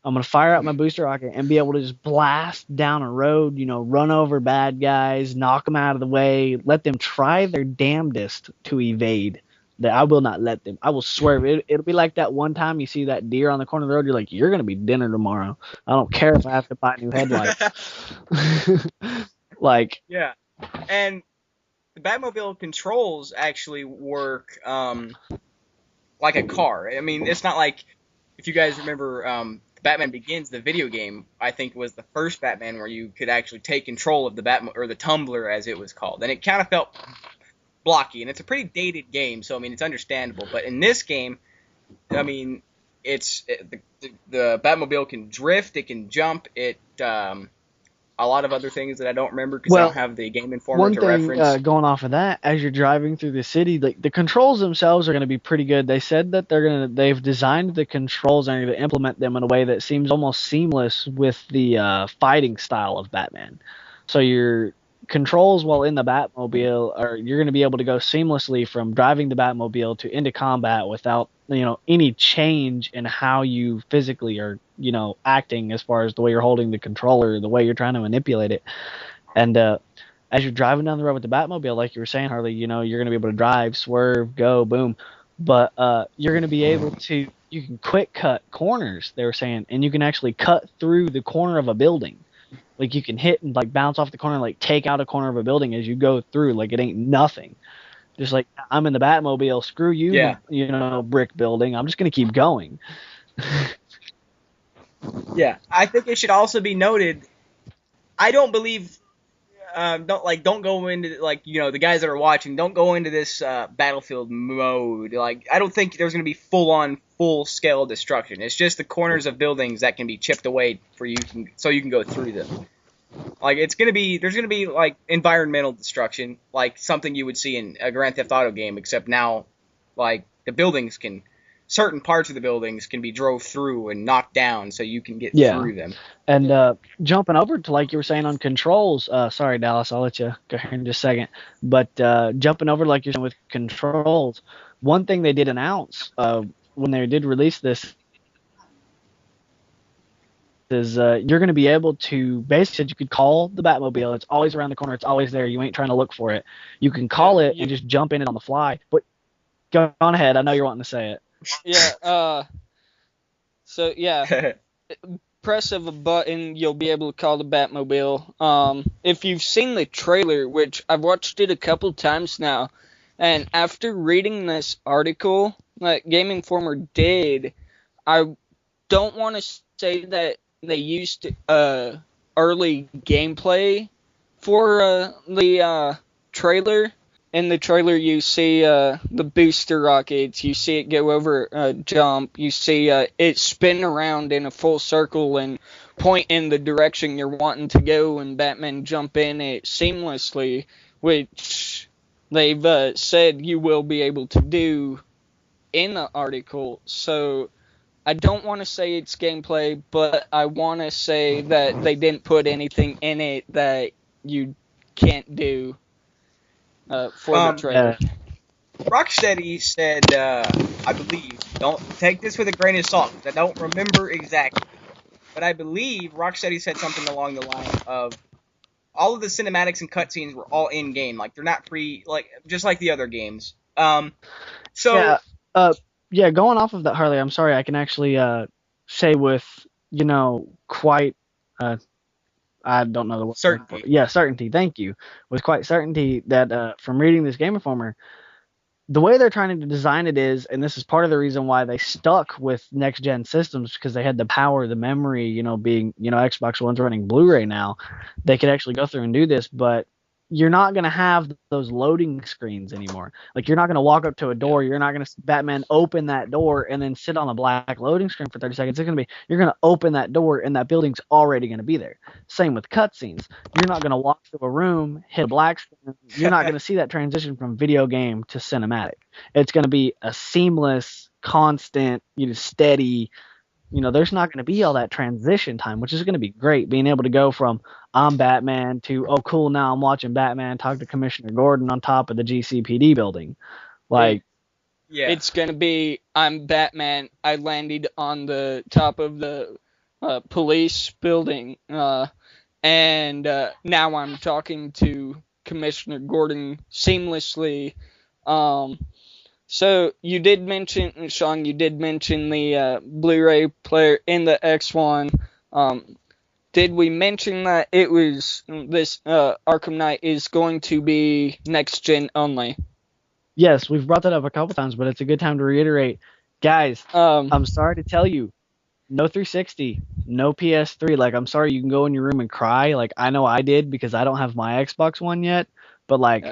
I'm gonna fire up my booster rocket and be able to just blast down a road. You know, run over bad guys, knock them out of the way, let them try their damnedest to evade. That I will not let them. I will swerve. It'll be like that one time you see that deer on the corner of the road. You're like, you're gonna be dinner tomorrow. I don't care if I have to buy new headlights. Like, yeah, and the Batmobile controls actually work like a car. I mean, it's not like, if you guys remember Batman Begins, the video game, I think was the first Batman where you could actually take control of the or the Tumbler as it was called, and it kind of felt blocky, and it's a pretty dated game, so I mean it's understandable. But in this game, I mean, the Batmobile can drift, it can jump, it a lot of other things that I don't remember because I don't have the Game Informer to reference. One thing going off of that, as you're driving through the city, like the controls themselves are going to be pretty good. They said that they've designed the controls and are going to implement them in a way that seems almost seamless with the fighting style of Batman. So your controls while in the Batmobile you're going to be able to go seamlessly from driving the Batmobile to into combat without any change in how you physically are acting as far as the way you're holding the controller, the way you're trying to manipulate it. And as you're driving down the road with the Batmobile, like you were saying, Harley, you're going to be able to drive, swerve, go, boom. But you're going to be able to, you can quick cut corners, they were saying, and you can actually cut through the corner of a building. Like you can hit and like bounce off the corner, like take out a corner of a building as you go through. Like it ain't nothing. Just like I'm in the Batmobile. Screw you, brick building. I'm just gonna keep going. Yeah, I think it should also be noted. I don't believe. Don't go into the guys that are watching. Don't go into this Battlefield mode. Like I don't think there's gonna be full scale destruction. It's just the corners of buildings that can be chipped away so you can go through them. Like there's gonna be like environmental destruction, like something you would see in a Grand Theft Auto game, except now like certain parts of the buildings can be drove through and knocked down so you can get through them. And jumping over to like you were saying on controls, sorry Dallas, I'll let you go here in just a second. But jumping over like you're saying with controls, one thing they did announce when they did release this is you're going to be able to basically, you could call the Batmobile. It's always around the corner. It's always there. You ain't trying to look for it. You can call it and just jump in it on the fly. But go on ahead. I know you're wanting to say it. Yeah. So yeah, press of a button, you'll be able to call the Batmobile. If you've seen the trailer, which I've watched it a couple times now, and after reading this article that Game Informer did, I don't want to say that they used early gameplay for the trailer. In the trailer, you see the booster rockets, you see it go over a jump, you see it spin around in a full circle and point in the direction you're wanting to go, and Batman jump in it seamlessly, which they've said you will be able to do in the article. So I don't want to say it's gameplay, but I want to say that they didn't put anything in it that you can't do for the trailer. Rocksteady said, I believe, don't take this with a grain of salt, I don't remember exactly, but I believe Rocksteady said something along the line of all of the cinematics and cutscenes were all in-game, like they're not free, like just like the other games. Going off of that, Harley, I'm sorry, I can actually say with, quite, I don't know the word. Certainty. Yeah, certainty, thank you. With quite certainty that from reading this Game Informer, the way they're trying to design it is, and this is part of the reason why they stuck with next-gen systems, because they had the power, the memory, being, Xbox One's running Blu-ray now, they could actually go through and do this, but you're not going to have those loading screens anymore. Like, you're not going to walk up to a door. You're not going to Batman open that door and then sit on a black loading screen for 30 seconds. It's going to be, you're going to open that door and that building's already going to be there. Same with cutscenes. You're not going to walk through a room, hit a black screen. You're not going to see that transition from video game to cinematic. It's going to be a seamless, constant, steady, there's not going to be all that transition time, which is going to be great. Being able to go from I'm Batman to, oh, cool, now I'm watching Batman talk to Commissioner Gordon on top of the GCPD building. Like, yeah. It's going to be, I'm Batman, I landed on the top of the police building, and now I'm talking to Commissioner Gordon seamlessly. So you did mention, Shawn, the Blu-ray player in the X1. Did we mention that it was this Arkham Knight is going to be next gen only? Yes, we've brought that up a couple times, but it's a good time to reiterate, guys. I'm sorry to tell you, no 360, no PS3. Like, I'm sorry, you can go in your room and cry. Like, I know I did because I don't have my Xbox One yet, but like.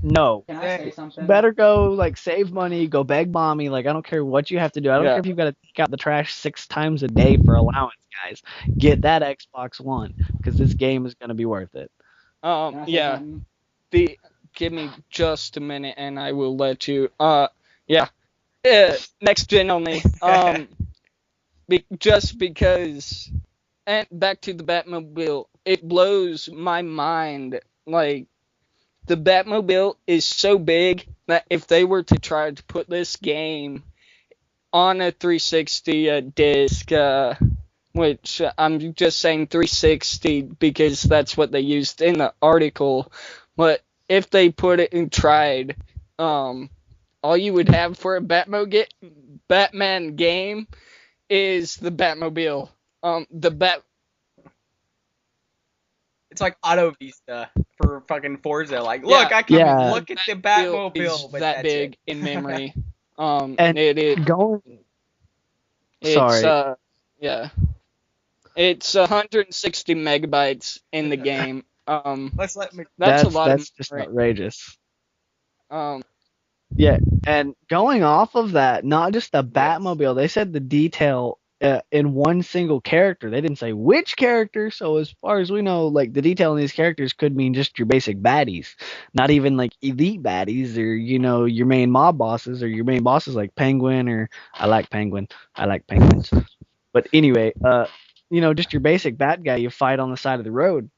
No. Can I say something? Better go, like, save money, go beg mommy. Like, I don't care what you have to do. I don't care if you've got to take out the trash 6 times a day for allowance, guys. Get that Xbox One, because this game is going to be worth it. Yeah. Give me just a minute, and I will let you. Next gen only. Just because, and back to the Batmobile, it blows my mind, like, the Batmobile is so big that if they were to try to put this game on a 360 disc, which I'm just saying 360 because that's what they used in the article, but if they put it and tried, all you would have for a Batman game is the Batmobile. It's like Auto Vista for fucking Forza. Like, look, I can look at the Batmobile, but that big in memory. And it's 160 megabytes in the game. That's a lot. That's just outrageous. Yeah, and going off of that, not just the Batmobile, they said the detail in one single character. They didn't say which character, so as far as we know, like, the detail in these characters could mean just your basic baddies, not even like elite baddies or your main mob bosses or your main bosses like Penguin or I like Penguins. But anyway, just your basic bad guy you fight on the side of the road.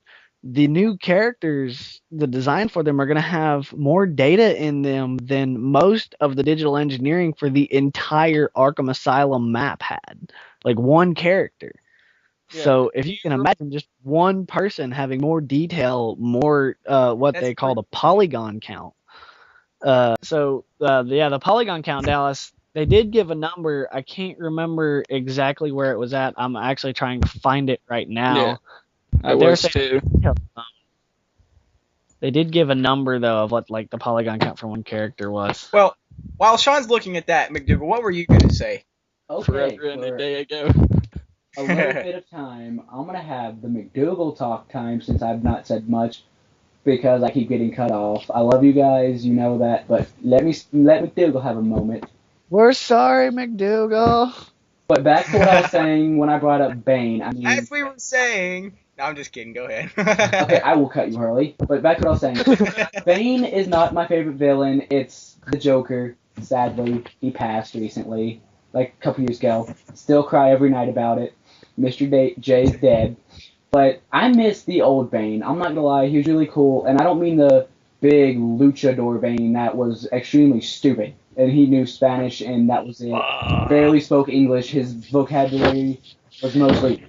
The new characters, the design for them are going to have more data in them than most of the digital engineering for the entire Arkham Asylum map had. Like, one character. Yeah. So if you can imagine just one person having more detail, more they call the polygon count. The polygon count, Dallas, they did give a number. I can't remember exactly where it was at. I'm actually trying to find it right now. Yeah. I was too. They did give a number, though, of what, like, the polygon count for one character was. Well, while Shawn's looking at that, McDougal, what were you going to say? Okay, forever and a day ago. A little bit of time, I'm going to have the McDougal talk time since I've not said much because I keep getting cut off. I love you guys, you know that, but let McDougal have a moment. We're sorry, McDougal. But back to what I was saying when I brought up Bane. I mean, as we were saying... No, I'm just kidding. Go ahead. Okay, I will cut you, Harley. But back to what I was saying. Bane is not my favorite villain. It's the Joker. Sadly, he passed recently, like a couple years ago. Still cry every night about it. Mr. J's dead. But I miss the old Bane. I'm not gonna lie, he was really cool. And I don't mean the big luchador Bane that was extremely stupid. And he knew Spanish, and that was it. Barely spoke English. His vocabulary was mostly...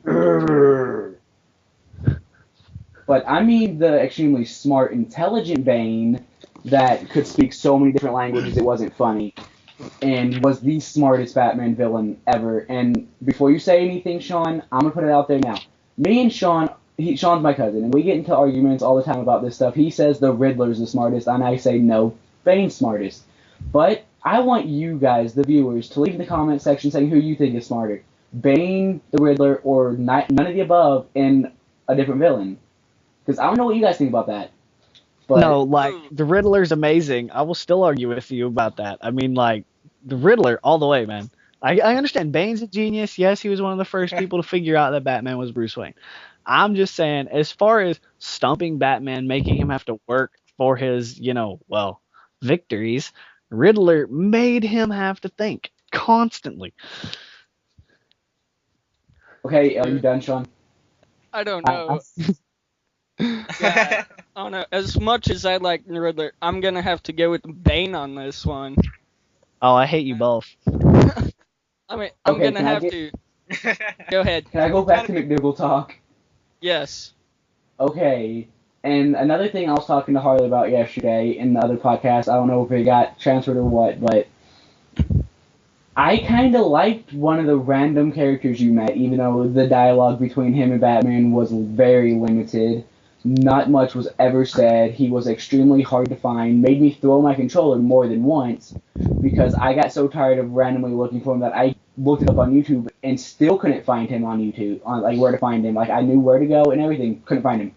But I mean the extremely smart, intelligent Bane that could speak so many different languages it wasn't funny, and was the smartest Batman villain ever. And before you say anything, Shawn, I'm going to put it out there now. Me and Shawn, Shawn's my cousin, and we get into arguments all the time about this stuff. He says the Riddler's the smartest, and I say no, Bane's smartest. But I want you guys, the viewers, to leave in the comment section saying who you think is smarter. Bane, the Riddler, or none of the above, and a different villain. Because I don't know what you guys think about that. But No, like, the Riddler's amazing. I will still argue with you about that. I mean, like, the Riddler, all the way, man. I understand Bane's a genius. Yes, he was one of the first people to figure out that Batman was Bruce Wayne. I'm just saying, as far as stumping Batman, making him have to work for his, victories, Riddler made him have to think constantly. okay, are you done, Sean? I don't know. Yeah, I don't know. As much as I like Riddler, I'm gonna have to go with Bane on this one. Oh, I hate you both. I mean, I'm Okay, gonna have to. Go ahead. Can I go back to McDougal talk? Yes. Okay, and another thing I was talking to Harley about yesterday in the other podcast, I don't know if it got transferred or what, but I kind of liked one of the random characters you met, even though the dialogue between him and Batman was very limited. Not much was ever said. He was extremely hard to find, made me throw my controller more than once, because I got so tired of randomly looking for him that I looked it up on YouTube and still couldn't find him on YouTube, on like where to find him. Like I knew where to go and everything, couldn't find him.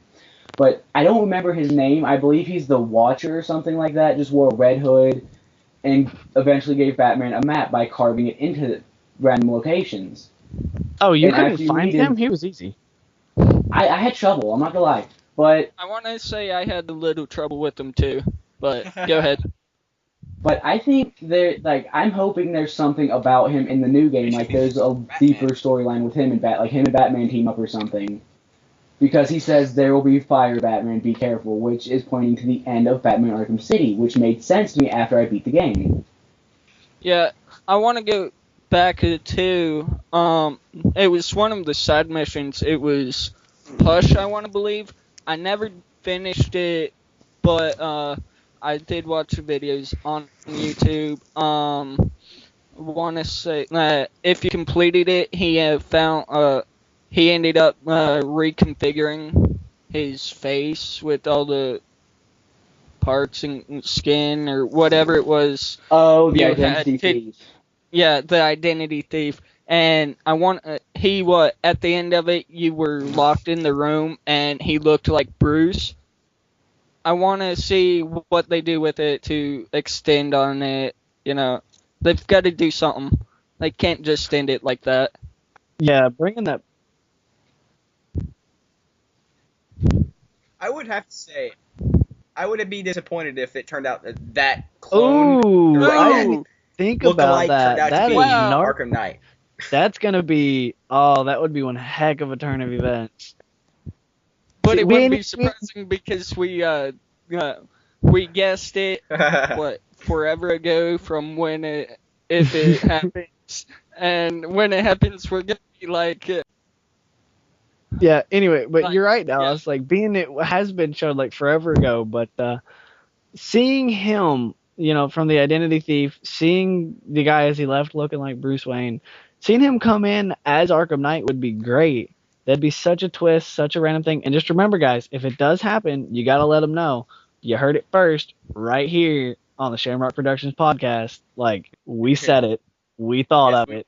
But I don't remember his name. I believe he's the Watcher or something like that. Just wore a red hood and eventually gave Batman a map by carving it into random locations. Oh, you And couldn't after you find meet him? He was easy. I had trouble, I'm not gonna lie. But I want to say I had a little trouble with him too, but go ahead. But I think I'm hoping there's something about him in the new game, like there's a deeper storyline with him and him and Batman team up or something. Because he says there will be fire, Batman, be careful, which is pointing to the end of Batman Arkham City, which made sense to me after I beat the game. Yeah, I want to go back to it was one of the side missions. It was Push, I want to believe. I never finished it, but I did watch the videos on YouTube. Want to say that if you completed it, he ended up reconfiguring his face with all the parts and skin or whatever it was. Oh, the identity thief. Yeah, the identity thief. And I want at the end of it, you were locked in the room and he looked like Bruce. I want to see what they do with it to extend on it. They've got to do something. They can't just end it like that. Yeah, bringing that. I would have to say, I would be disappointed if it turned out that clone. Ooh, I didn't think about that. That is Arkham Knight. That's gonna be that would be one heck of a turn of events. But it wouldn't be surprising because we guessed it forever ago from if it happens, and when it happens we're gonna be like. Yeah. Anyway, but you're right, Dallas. Yeah. Like it has been shown like forever ago, but seeing him, from the identity thief, seeing the guy as he left looking like Bruce Wayne, seeing him come in as Arkham Knight would be great. That'd be such a twist, such a random thing. And just remember, guys, if it does happen, you gotta let them know. You heard it first, right here on the Shamrock Productions podcast. Like we said it, we thought of it.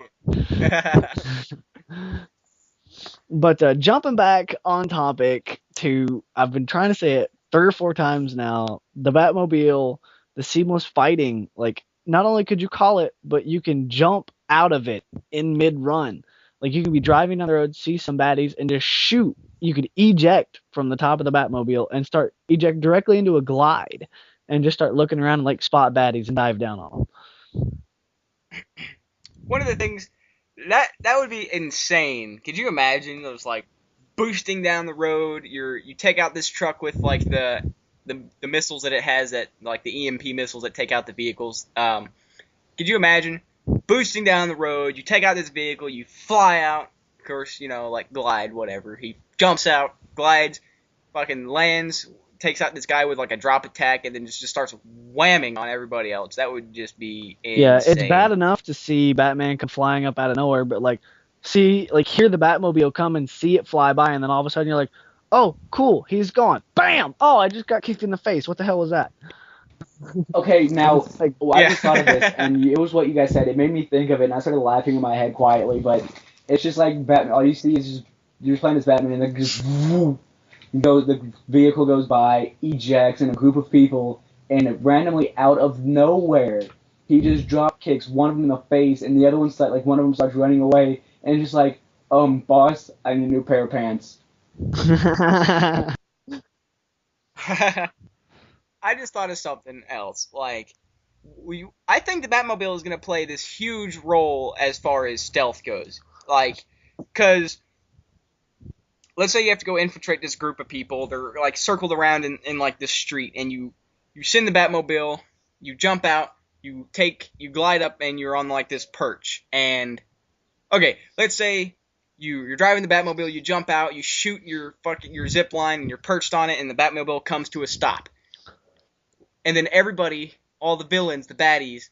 But jumping back on topic to, I've been trying to say it 3 or 4 times now, the Batmobile, the seamless fighting, like, not only could you call it, but you can jump out of it in mid-run. Like, you could be driving down the road, see some baddies, and just shoot. You could eject from the top of the Batmobile and eject directly into a glide and just start looking around and, like, spot baddies and dive down on them. One of the things... That would be insane. Could you imagine those like boosting down the road? You take out this truck with like the missiles that it has, that like the EMP missiles that take out the vehicles. Could you imagine boosting down the road? You take out this vehicle, you fly out. Of course, like glide, whatever. He jumps out, glides, fucking lands, takes out this guy with like a drop attack, and then just starts whamming on everybody else. That would just be insane. Yeah, it's bad enough to see Batman come flying up out of nowhere, but hear the Batmobile come and see it fly by, and then all of a sudden you're like, oh, cool, he's gone. Bam! Oh, I just got kicked in the face. What the hell was that? Okay, now, I just thought of this, and it was what you guys said. It made me think of it, and I started laughing in my head quietly, but it's just like Batman. All you see is you're playing as Batman, and then just... The vehicle goes by, ejects, and a group of people, and randomly out of nowhere, he just drop kicks one of them in the face, and the other one's like one of them starts running away, and just like, boss, I need a new pair of pants. I just thought of something else. Like, I think the Batmobile is going to play this huge role as far as stealth goes. Like, because let's say you have to go infiltrate this group of people. They're like circled around in like this street, and you send the Batmobile, you jump out, you glide up, and you're on like this perch. And okay, let's say you're driving the Batmobile, you jump out, you shoot your zip line, and you're perched on it, and the Batmobile comes to a stop. And then everybody, all the villains, the baddies,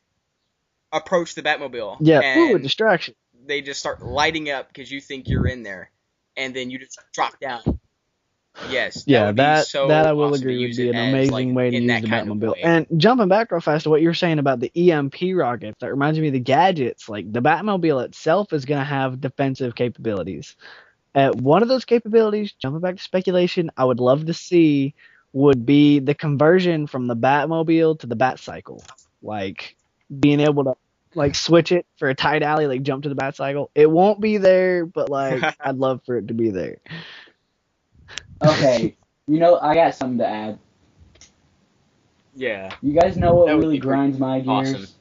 approach the Batmobile. Yeah, and ooh, distraction. They just start lighting up because you think you're in there, and then you just drop down. Yes. Yeah, that I will agree would be an amazing way to use the Batmobile. And jumping back real fast to what you were saying about the EMP rockets, that reminds me of the gadgets. Like, the Batmobile itself is going to have defensive capabilities. One of those capabilities, jumping back to speculation, I would love to see would be the conversion from the Batmobile to the Batcycle. Like, being able to like switch it for a tight alley, like jump to the Batcycle. It won't be there, but like I'd love for it to be there. Okay, I got something to add. Yeah. You guys know what really grinds my gears?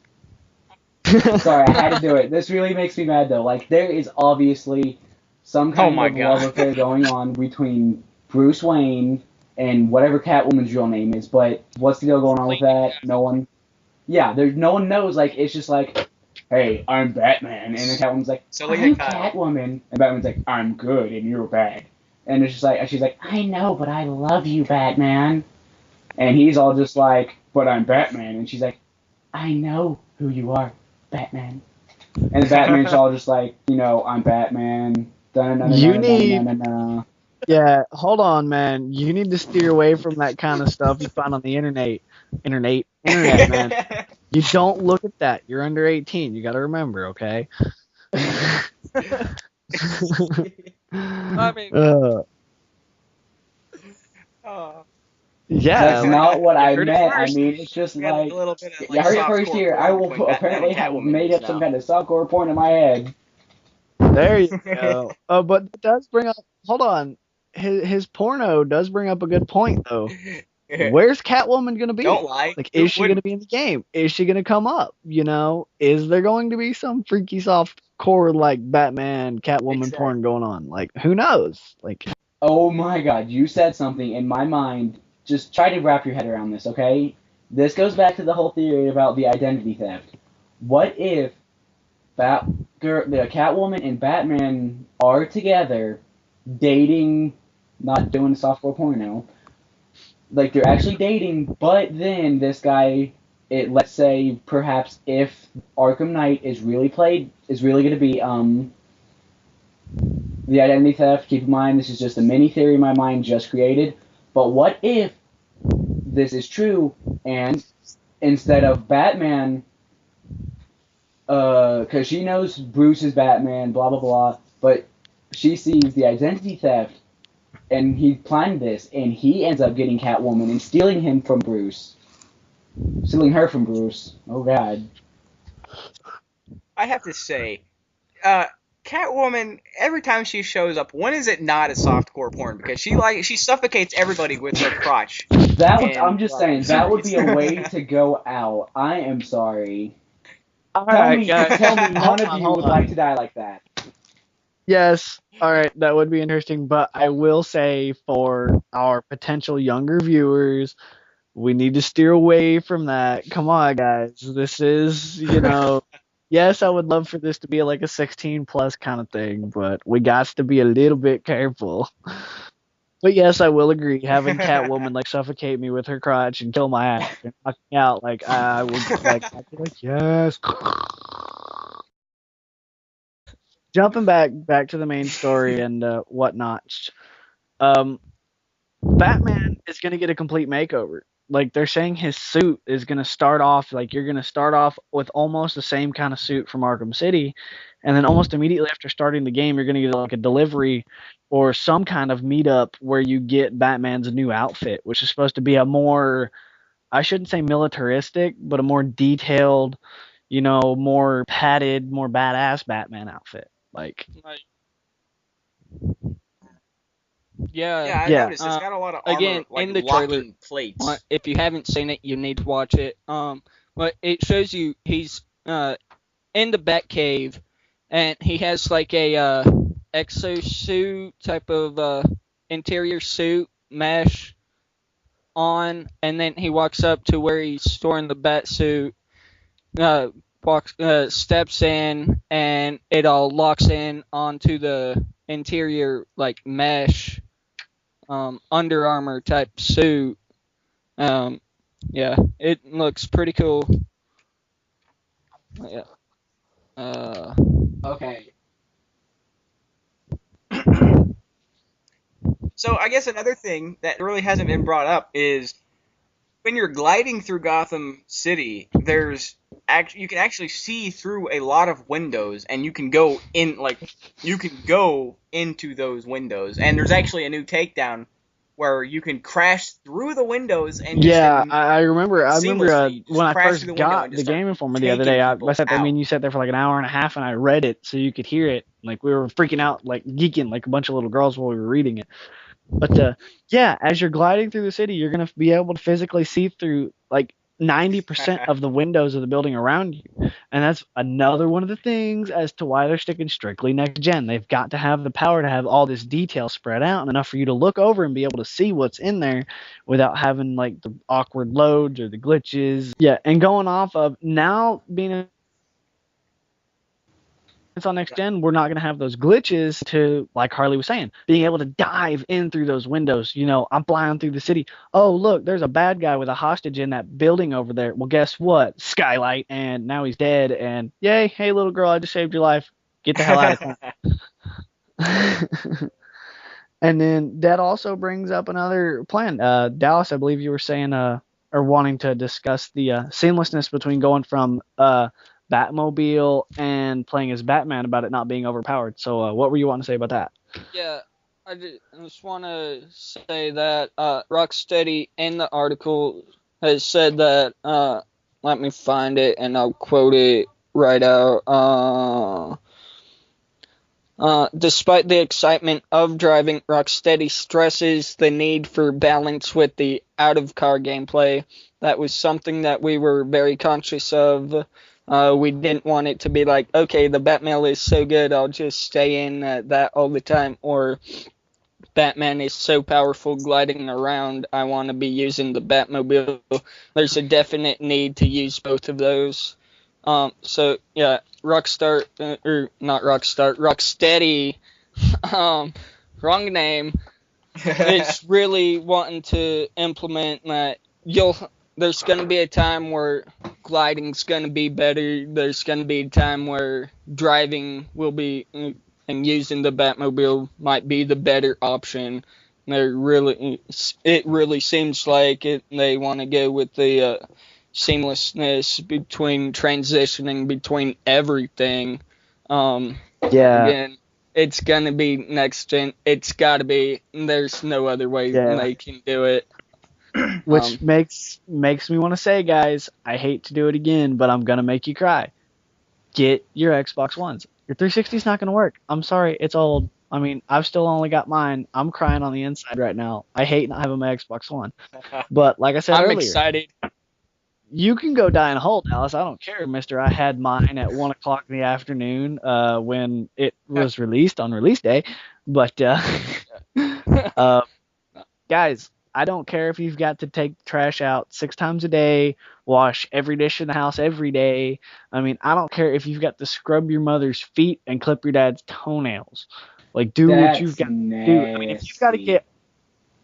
Awesome. Sorry, I had to do it. This really makes me mad though. Like, there is obviously some kind of love affair going on between Bruce Wayne and whatever Catwoman's real name is, but what's the deal going on with that? No one knows. Like, it's just like, hey, I'm Batman, and then Catwoman's like, I'm Catwoman, and Batman's like, I'm good, and you're bad. And it's just like, she's like, I know, but I love you, Batman. And he's all just like, but I'm Batman, and she's like, I know who you are, Batman. And the Batman's all just like, I'm Batman. Yeah, hold on, man. You need to steer away from that kind of stuff you find on the internet, man. You don't look at that. You're under 18. You got to remember, okay? I mean, yeah, that's not what I meant. I mean, it's just like, you heard it first here. I will apparently have made up some kind of softcore porn in my head. There you go. But it does bring up. Hold on. His porno does bring up a good point, though. Where's Catwoman gonna be? Don't lie. Like, is she gonna be in the game? Is she gonna come up? Is there going to be some freaky soft core like Batman, Catwoman porn going on? Like, who knows? Like, oh my God, you said something in my mind. Just try to wrap your head around this, okay? This goes back to the whole theory about the identity theft. What if the Catwoman and Batman are together, dating, not doing softcore porno? Like, they're actually dating, but then this guy, let's say, perhaps if Arkham Knight is really going to be, the identity theft, keep in mind, this is just a mini theory my mind just created, but what if this is true, and instead of Batman, because she knows Bruce is Batman, blah, blah, blah, but she sees the identity theft, and he planned this, and he ends up getting Catwoman and stealing her from Bruce. Oh God. I have to say, Catwoman, every time she shows up, when is it not a softcore porn? Because she suffocates everybody with her crotch. I'm just saying, that would be a way to go out. I am sorry. Tell me none of you would like to die like that. Yes, all right, that would be interesting, but I will say for our potential younger viewers, we need to steer away from that. Come on, guys. This is, yes, I would love for this to be like a 16 plus kind of thing, but we got to be a little bit careful. But yes, I will agree. Having Catwoman like suffocate me with her crotch and kill my ass and knock me out, like I would I'd be like, yes. Jumping back to the main story and whatnot. Batman is gonna get a complete makeover. Like, they're saying his suit is gonna start off like you're gonna start off with almost the same kind of suit from Arkham City, and then almost immediately after starting the game, you're going to get like a delivery or some kind of meetup where you get Batman's new outfit, which is supposed to be a more, I shouldn't say militaristic, but a more detailed, more padded, more badass Batman outfit. Like, yeah, I noticed it's got a lot of armor, again, like in the locking trailer, plates. if you haven't seen it, you need to watch it. But it shows you he's in the Batcave, and he has like a exosuit type of interior suit mesh on, and then he walks up to where he's storing the Batsuit, steps in, and it all locks in onto the interior like mesh Under Armour type suit. Yeah, it looks pretty cool. Yeah. Okay. So I guess another thing that really hasn't been brought up is when you're gliding through Gotham City, you can actually see through a lot of windows, and you can go into those windows. And there's actually a new takedown where you can crash through the windows and I remember when I first got the Game Informer the other day, I sat there, you sat there for like an hour and a half, and I read it so you could hear it. Like, we were freaking out, like geeking like a bunch of little girls while we were reading it. But as you're gliding through the city, you're going to be able to physically see through like 90% of the windows of the building around you. And that's another one of the things as to why they're sticking strictly next gen. They've got to have the power to have all this detail spread out and enough for you to look over and be able to see what's in there without having like the awkward loads or the glitches. Yeah, and going off of now being on next gen, we're not going to have those glitches to, like Harley was saying, being able to dive in through those windows. I'm flying through the city. Oh, look, there's a bad guy with a hostage in that building over there. Well, guess what? Skylight, and now he's dead. And yay, hey, little girl, I just saved your life. Get the hell out of here. And then that also brings up another plan. Dallas, I believe you were saying, or wanting to discuss the seamlessness between going from Batmobile and playing as Batman about it not being overpowered. So what were you wanting to say about that? Yeah, I just want to say that Rocksteady in the article has said that, let me find it and I'll quote it right out. Despite the excitement of driving, Rocksteady stresses the need for balance with the out-of-car gameplay. That was something that we were very conscious of. We didn't want it to be like, okay, the Batmobile is so good, I'll just stay in that all the time, or Batman is so powerful gliding around, I want to be using the Batmobile. There's a definite need to use both of those. So yeah, Rocksteady, wrong name, is really wanting to implement that. There's going to be a time where gliding's going to be better. There's going to be a time where driving will be, and using the Batmobile might be the better option. It really seems like they want to go with the seamlessness between transitioning between everything. Again, it's going to be next gen. It's got to be. There's no other way they can do it. Which makes me want to say, guys, I hate to do it again, but I'm gonna make you cry. Get your Xbox Ones. Your 360's not gonna work. I'm sorry, it's old. I mean, I've still only got mine. I'm crying on the inside right now. I hate not having my Xbox One. But like I said earlier, I'm excited. You can go die in a hole, Dallas. I don't care, mister. I had mine at 1 o'clock in the afternoon when it was released on release day. But guys, I don't care if you've got to take the trash out 6 times a day, wash every dish in the house every day. I mean, I don't care if you've got to scrub your mother's feet and clip your dad's toenails. Like, do what you've got to do. I mean, if you've got to get...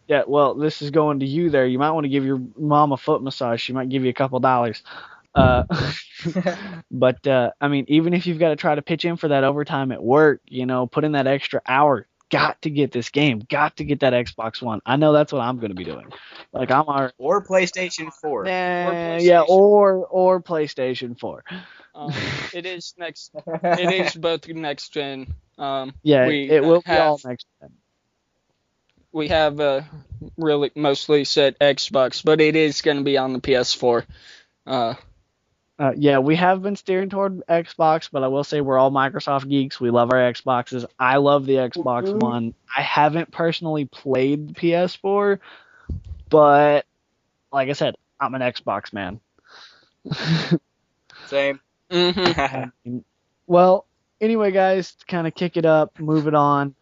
Yeah, well, this is going to you there. You might want to give your mom a foot massage. She might give you a couple $. But, I mean, even if you've got to try to pitch in for that overtime at work, put in that extra hour, got to get this game, got to get that Xbox One. I know that's what I'm going to be doing. Like, or PlayStation 4. Yeah, or PlayStation 4. It is next. It is both next gen. Yeah, we it will be have all next gen. we have really mostly said Xbox, but it is going to be on the PS4. Yeah, we have been steering toward Xbox, but I will say we're all Microsoft geeks. We love our Xboxes. I love the Xbox One. I haven't personally played the PS4, but like I said, I'm an Xbox man. Same. Mm-hmm. Well, anyway, guys, to kind of kick it up, move it on.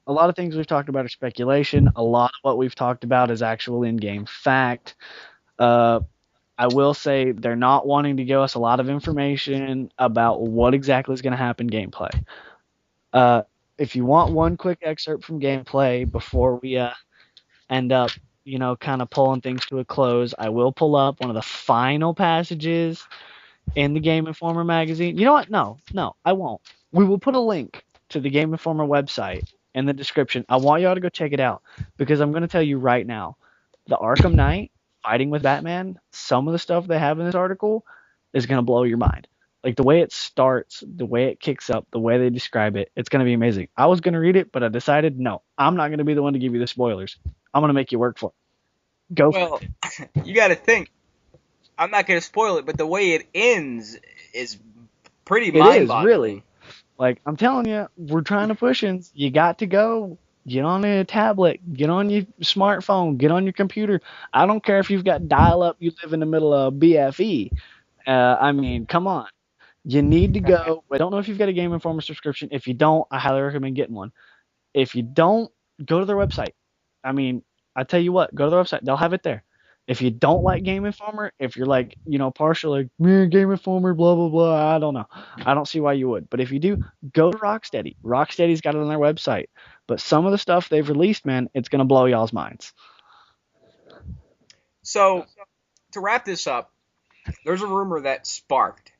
A lot of things we've talked about are speculation. A lot of what we've talked about is actual in-game fact. I will say they're not wanting to give us a lot of information about what exactly is going to happen gameplay. If you want one quick excerpt from gameplay before we end up, kind of pulling things to a close, I will pull up one of the final passages in the Game Informer magazine. You know what? No, I won't. We will put a link to the Game Informer website in the description. I want y'all to go check it out because I'm going to tell you right now, the Arkham Knight fighting with Batman, some of the stuff they have in this article is going to blow your mind. Like the way it starts, the way it kicks up, the way they describe it, it's going to be amazing. I was going to read it, but I decided, no, I'm not going to be the one to give you the spoilers. I'm going to make you work for it. Go. Well, you got to think. I'm not going to spoil it, but the way it ends is pretty mind-boggling. It is, really. Like, I'm telling you, we're trying to push in. You got to go. Get on a tablet. Get on your smartphone. Get on your computer. I don't care if you've got dial-up, you live in the middle of BFE. I mean, come on. You need to go. I don't know if you've got a Game Informer subscription. If you don't, I highly recommend getting one. If you don't, go to their website. I mean, I tell you what, go to their website. They'll have it there. If you don't like Game Informer, if you're like, partial, like, Game Informer, blah, blah, blah, I don't know. I don't see why you would. But if you do, go to Rocksteady. Rocksteady's got it on their website. But some of the stuff they've released, man, it's going to blow y'all's minds. So, to wrap this up, there's a rumor that sparked.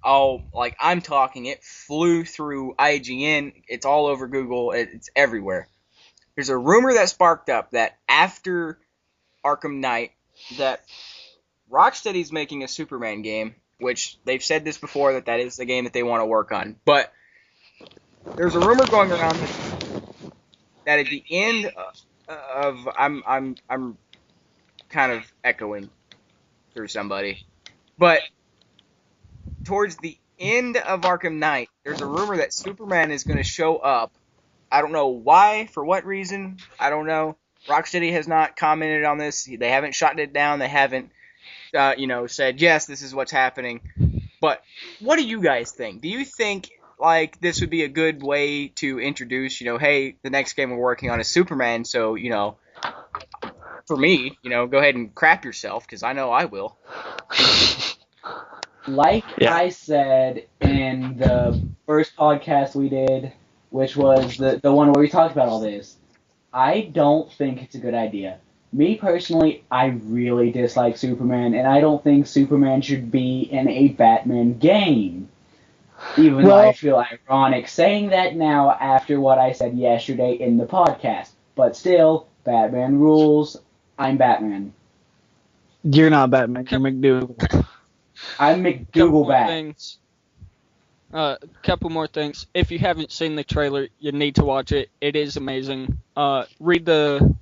Oh, like I'm talking, it flew through IGN. It's all over Google. It's everywhere. There's a rumor that sparked up that after Arkham Knight, that Rocksteady's making a Superman game, which they've said this before, that is the game that they want to work on. But there's a rumor going around that at the end of I'm kind of echoing through somebody, but towards the end of Arkham Knight, there's a rumor that Superman is going to show up. I don't know why, for what reason, I don't know. Rocksteady has not commented on this. They haven't shot it down. They haven't, said, yes, this is what's happening. But what do you guys think? Do you think, like, this would be a good way to introduce, hey, the next game we're working on is Superman, so, for me, go ahead and crap yourself, because I know I will. Like I said in the first podcast we did, which was the one where we talked about all this, I don't think it's a good idea. Me personally, I really dislike Superman, and I don't think Superman should be in a Batman game. Even though I feel ironic saying that now after what I said yesterday in the podcast. But still, Batman rules. I'm Batman. You're not Batman. You're McDougal. I'm McDougal Bat. Couple more things. If you haven't seen the trailer, you need to watch it. It is amazing. Read the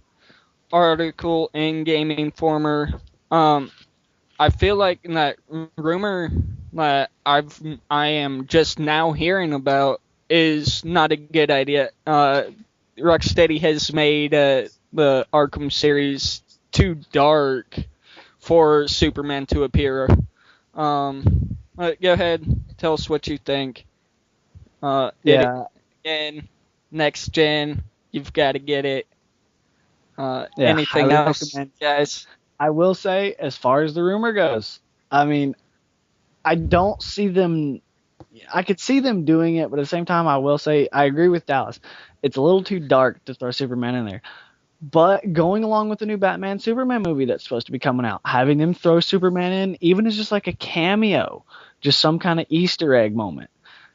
article in Game Informer. I feel like that rumor that I am just now hearing about is not a good idea. Rocksteady has made the Arkham series too dark for Superman to appear. Go ahead, tell us what you think. And next gen, you've got to get it. Anything else, guys? I will say, as far as the rumor goes, I mean, I don't see them. I could see them doing it, but at the same time, I will say I agree with Dallas. It's a little too dark to throw Superman in there. But going along with the new Batman Superman movie that's supposed to be coming out, having them throw Superman in, even as just like a cameo, just some kind of Easter egg moment.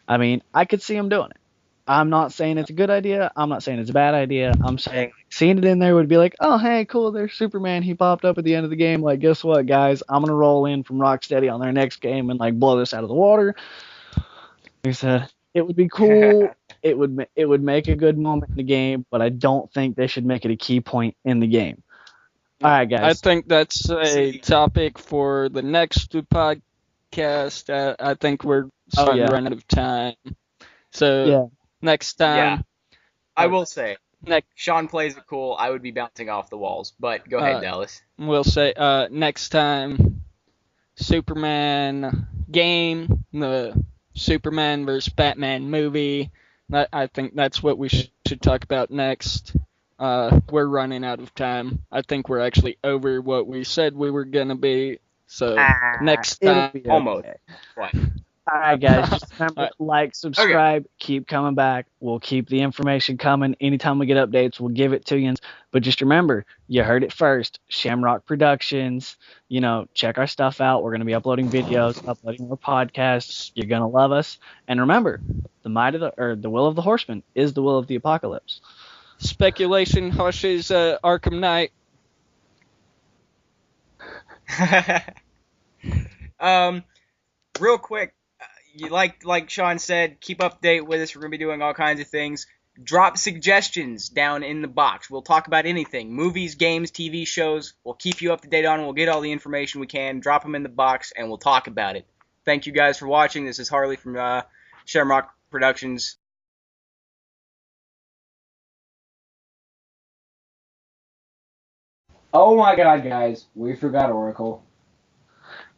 I mean, I could see them doing it. I'm not saying it's a good idea. I'm not saying it's a bad idea. I'm saying seeing it in there would be like, oh, hey, cool, there's Superman. He popped up at the end of the game. Like, guess what, guys? I'm going to roll in from Rocksteady on their next game and, like, blow this out of the water. Like I said, it would be cool. It would make a good moment in the game, but I don't think they should make it a key point in the game. All right, guys. I think that's a topic for the next podcast. I think we're starting to run out of time. So next time. Yeah. I will say, Shawn plays it cool. I would be bouncing off the walls. But go ahead, Dallas. We'll say next time, Superman game, the Superman versus Batman movie. I think that's what we should talk about next. We're running out of time. I think we're actually over what we said we were going to be. So next time. Almost. Right. All right, guys. Just remember, like, subscribe, keep coming back. We'll keep the information coming. Anytime we get updates, we'll give it to you. But just remember, you heard it first. Shamrock Productions. Check our stuff out. We're going to be uploading videos, uploading more podcasts. You're going to love us. And remember, the will of the horseman is the will of the apocalypse. Speculation hushes Arkham Knight. Real quick, you like Shawn said, keep up to date with us. We're going to be doing all kinds of things. Drop suggestions down in the box. We'll talk about anything. Movies, games, TV shows. We'll keep you up to date on. We'll get all the information we can. Drop them in the box, and we'll talk about it. Thank you guys for watching. This is Harley from Shamrock Productions. Oh my god, guys. We forgot Oracle.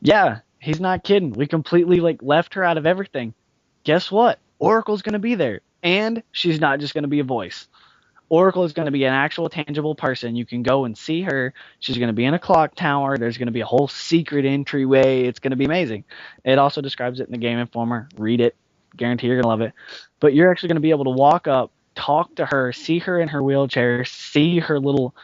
Yeah, he's not kidding. We completely left her out of everything. Guess what? Oracle's going to be there. And she's not just going to be a voice. Oracle is going to be an actual tangible person. You can go and see her. She's going to be in a clock tower. There's going to be a whole secret entryway. It's going to be amazing. It also describes it in the Game Informer. Read it. Guarantee you're going to love it. But you're actually going to be able to walk up, talk to her, see her in her wheelchair, see her little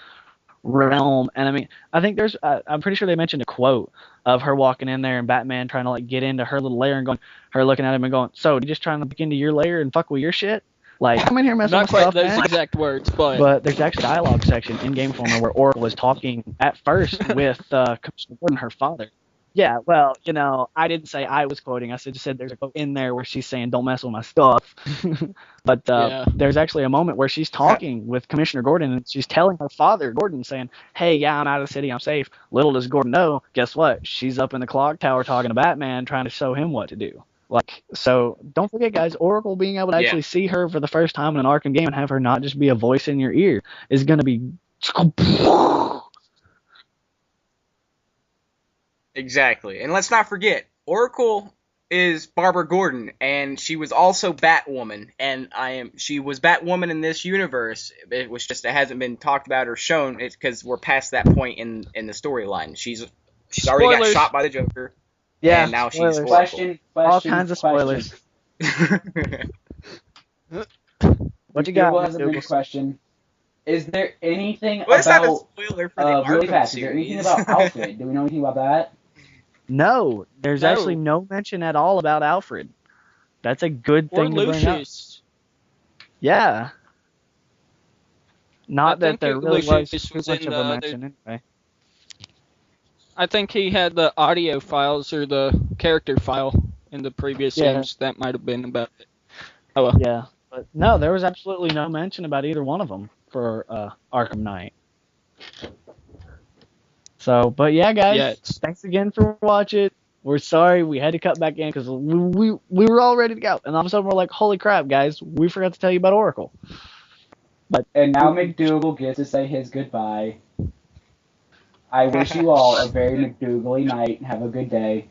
realm. And I mean, I think I'm pretty sure they mentioned a quote of her walking in there and Batman trying to get into her little lair and her looking at him and going, so you just trying to break into your lair and fuck with your shit? Come in here messing with stuff, man. Not quite those exact words, but there's actually a dialogue section in Game Informer where Oracle is talking at first with Commissioner Gordon, her father. Yeah, well, I didn't say I was quoting. I just said there's a quote in there where she's saying, don't mess with my stuff. But there's actually a moment where she's talking with Commissioner Gordon, and she's telling her father, Gordon, saying, hey, yeah, I'm out of the city, I'm safe. Little does Gordon know, guess what? She's up in the clock tower talking to Batman, trying to show him what to do. So don't forget, guys, Oracle being able to actually see her for the first time in an Arkham game and have her not just be a voice in your ear is going to be... Exactly. And let's not forget, Oracle is Barbara Gordon, and she was also Batwoman, and she was Batwoman in this universe. It was just, it hasn't been talked about or shown. It's because we're past that point in the storyline. She's already got shot by the Joker. Yeah, and now spoilers. she's Oracle. All kinds of spoilers. What you got? Has a big question. Is there anything about not a spoiler for the really Arkham fast? series. Is there anything about Alfred? Do we know anything about that? No, there's actually no mention at all about Alfred. That's a good thing to bring up. Yeah. Not that there really was too much of a mention anyway. I think he had the audio files or the character file in the previous games. That might have been about it. Oh well. Yeah, but no, there was absolutely no mention about either one of them for Arkham Knight. So, but yeah, guys, thanks again for watching. We're sorry we had to cut back in because we were all ready to go, and all of a sudden we're like, holy crap, guys, we forgot to tell you about Oracle. And now McDougal gets to say his goodbye. I wish you all a very McDougal-y night. Have a good day.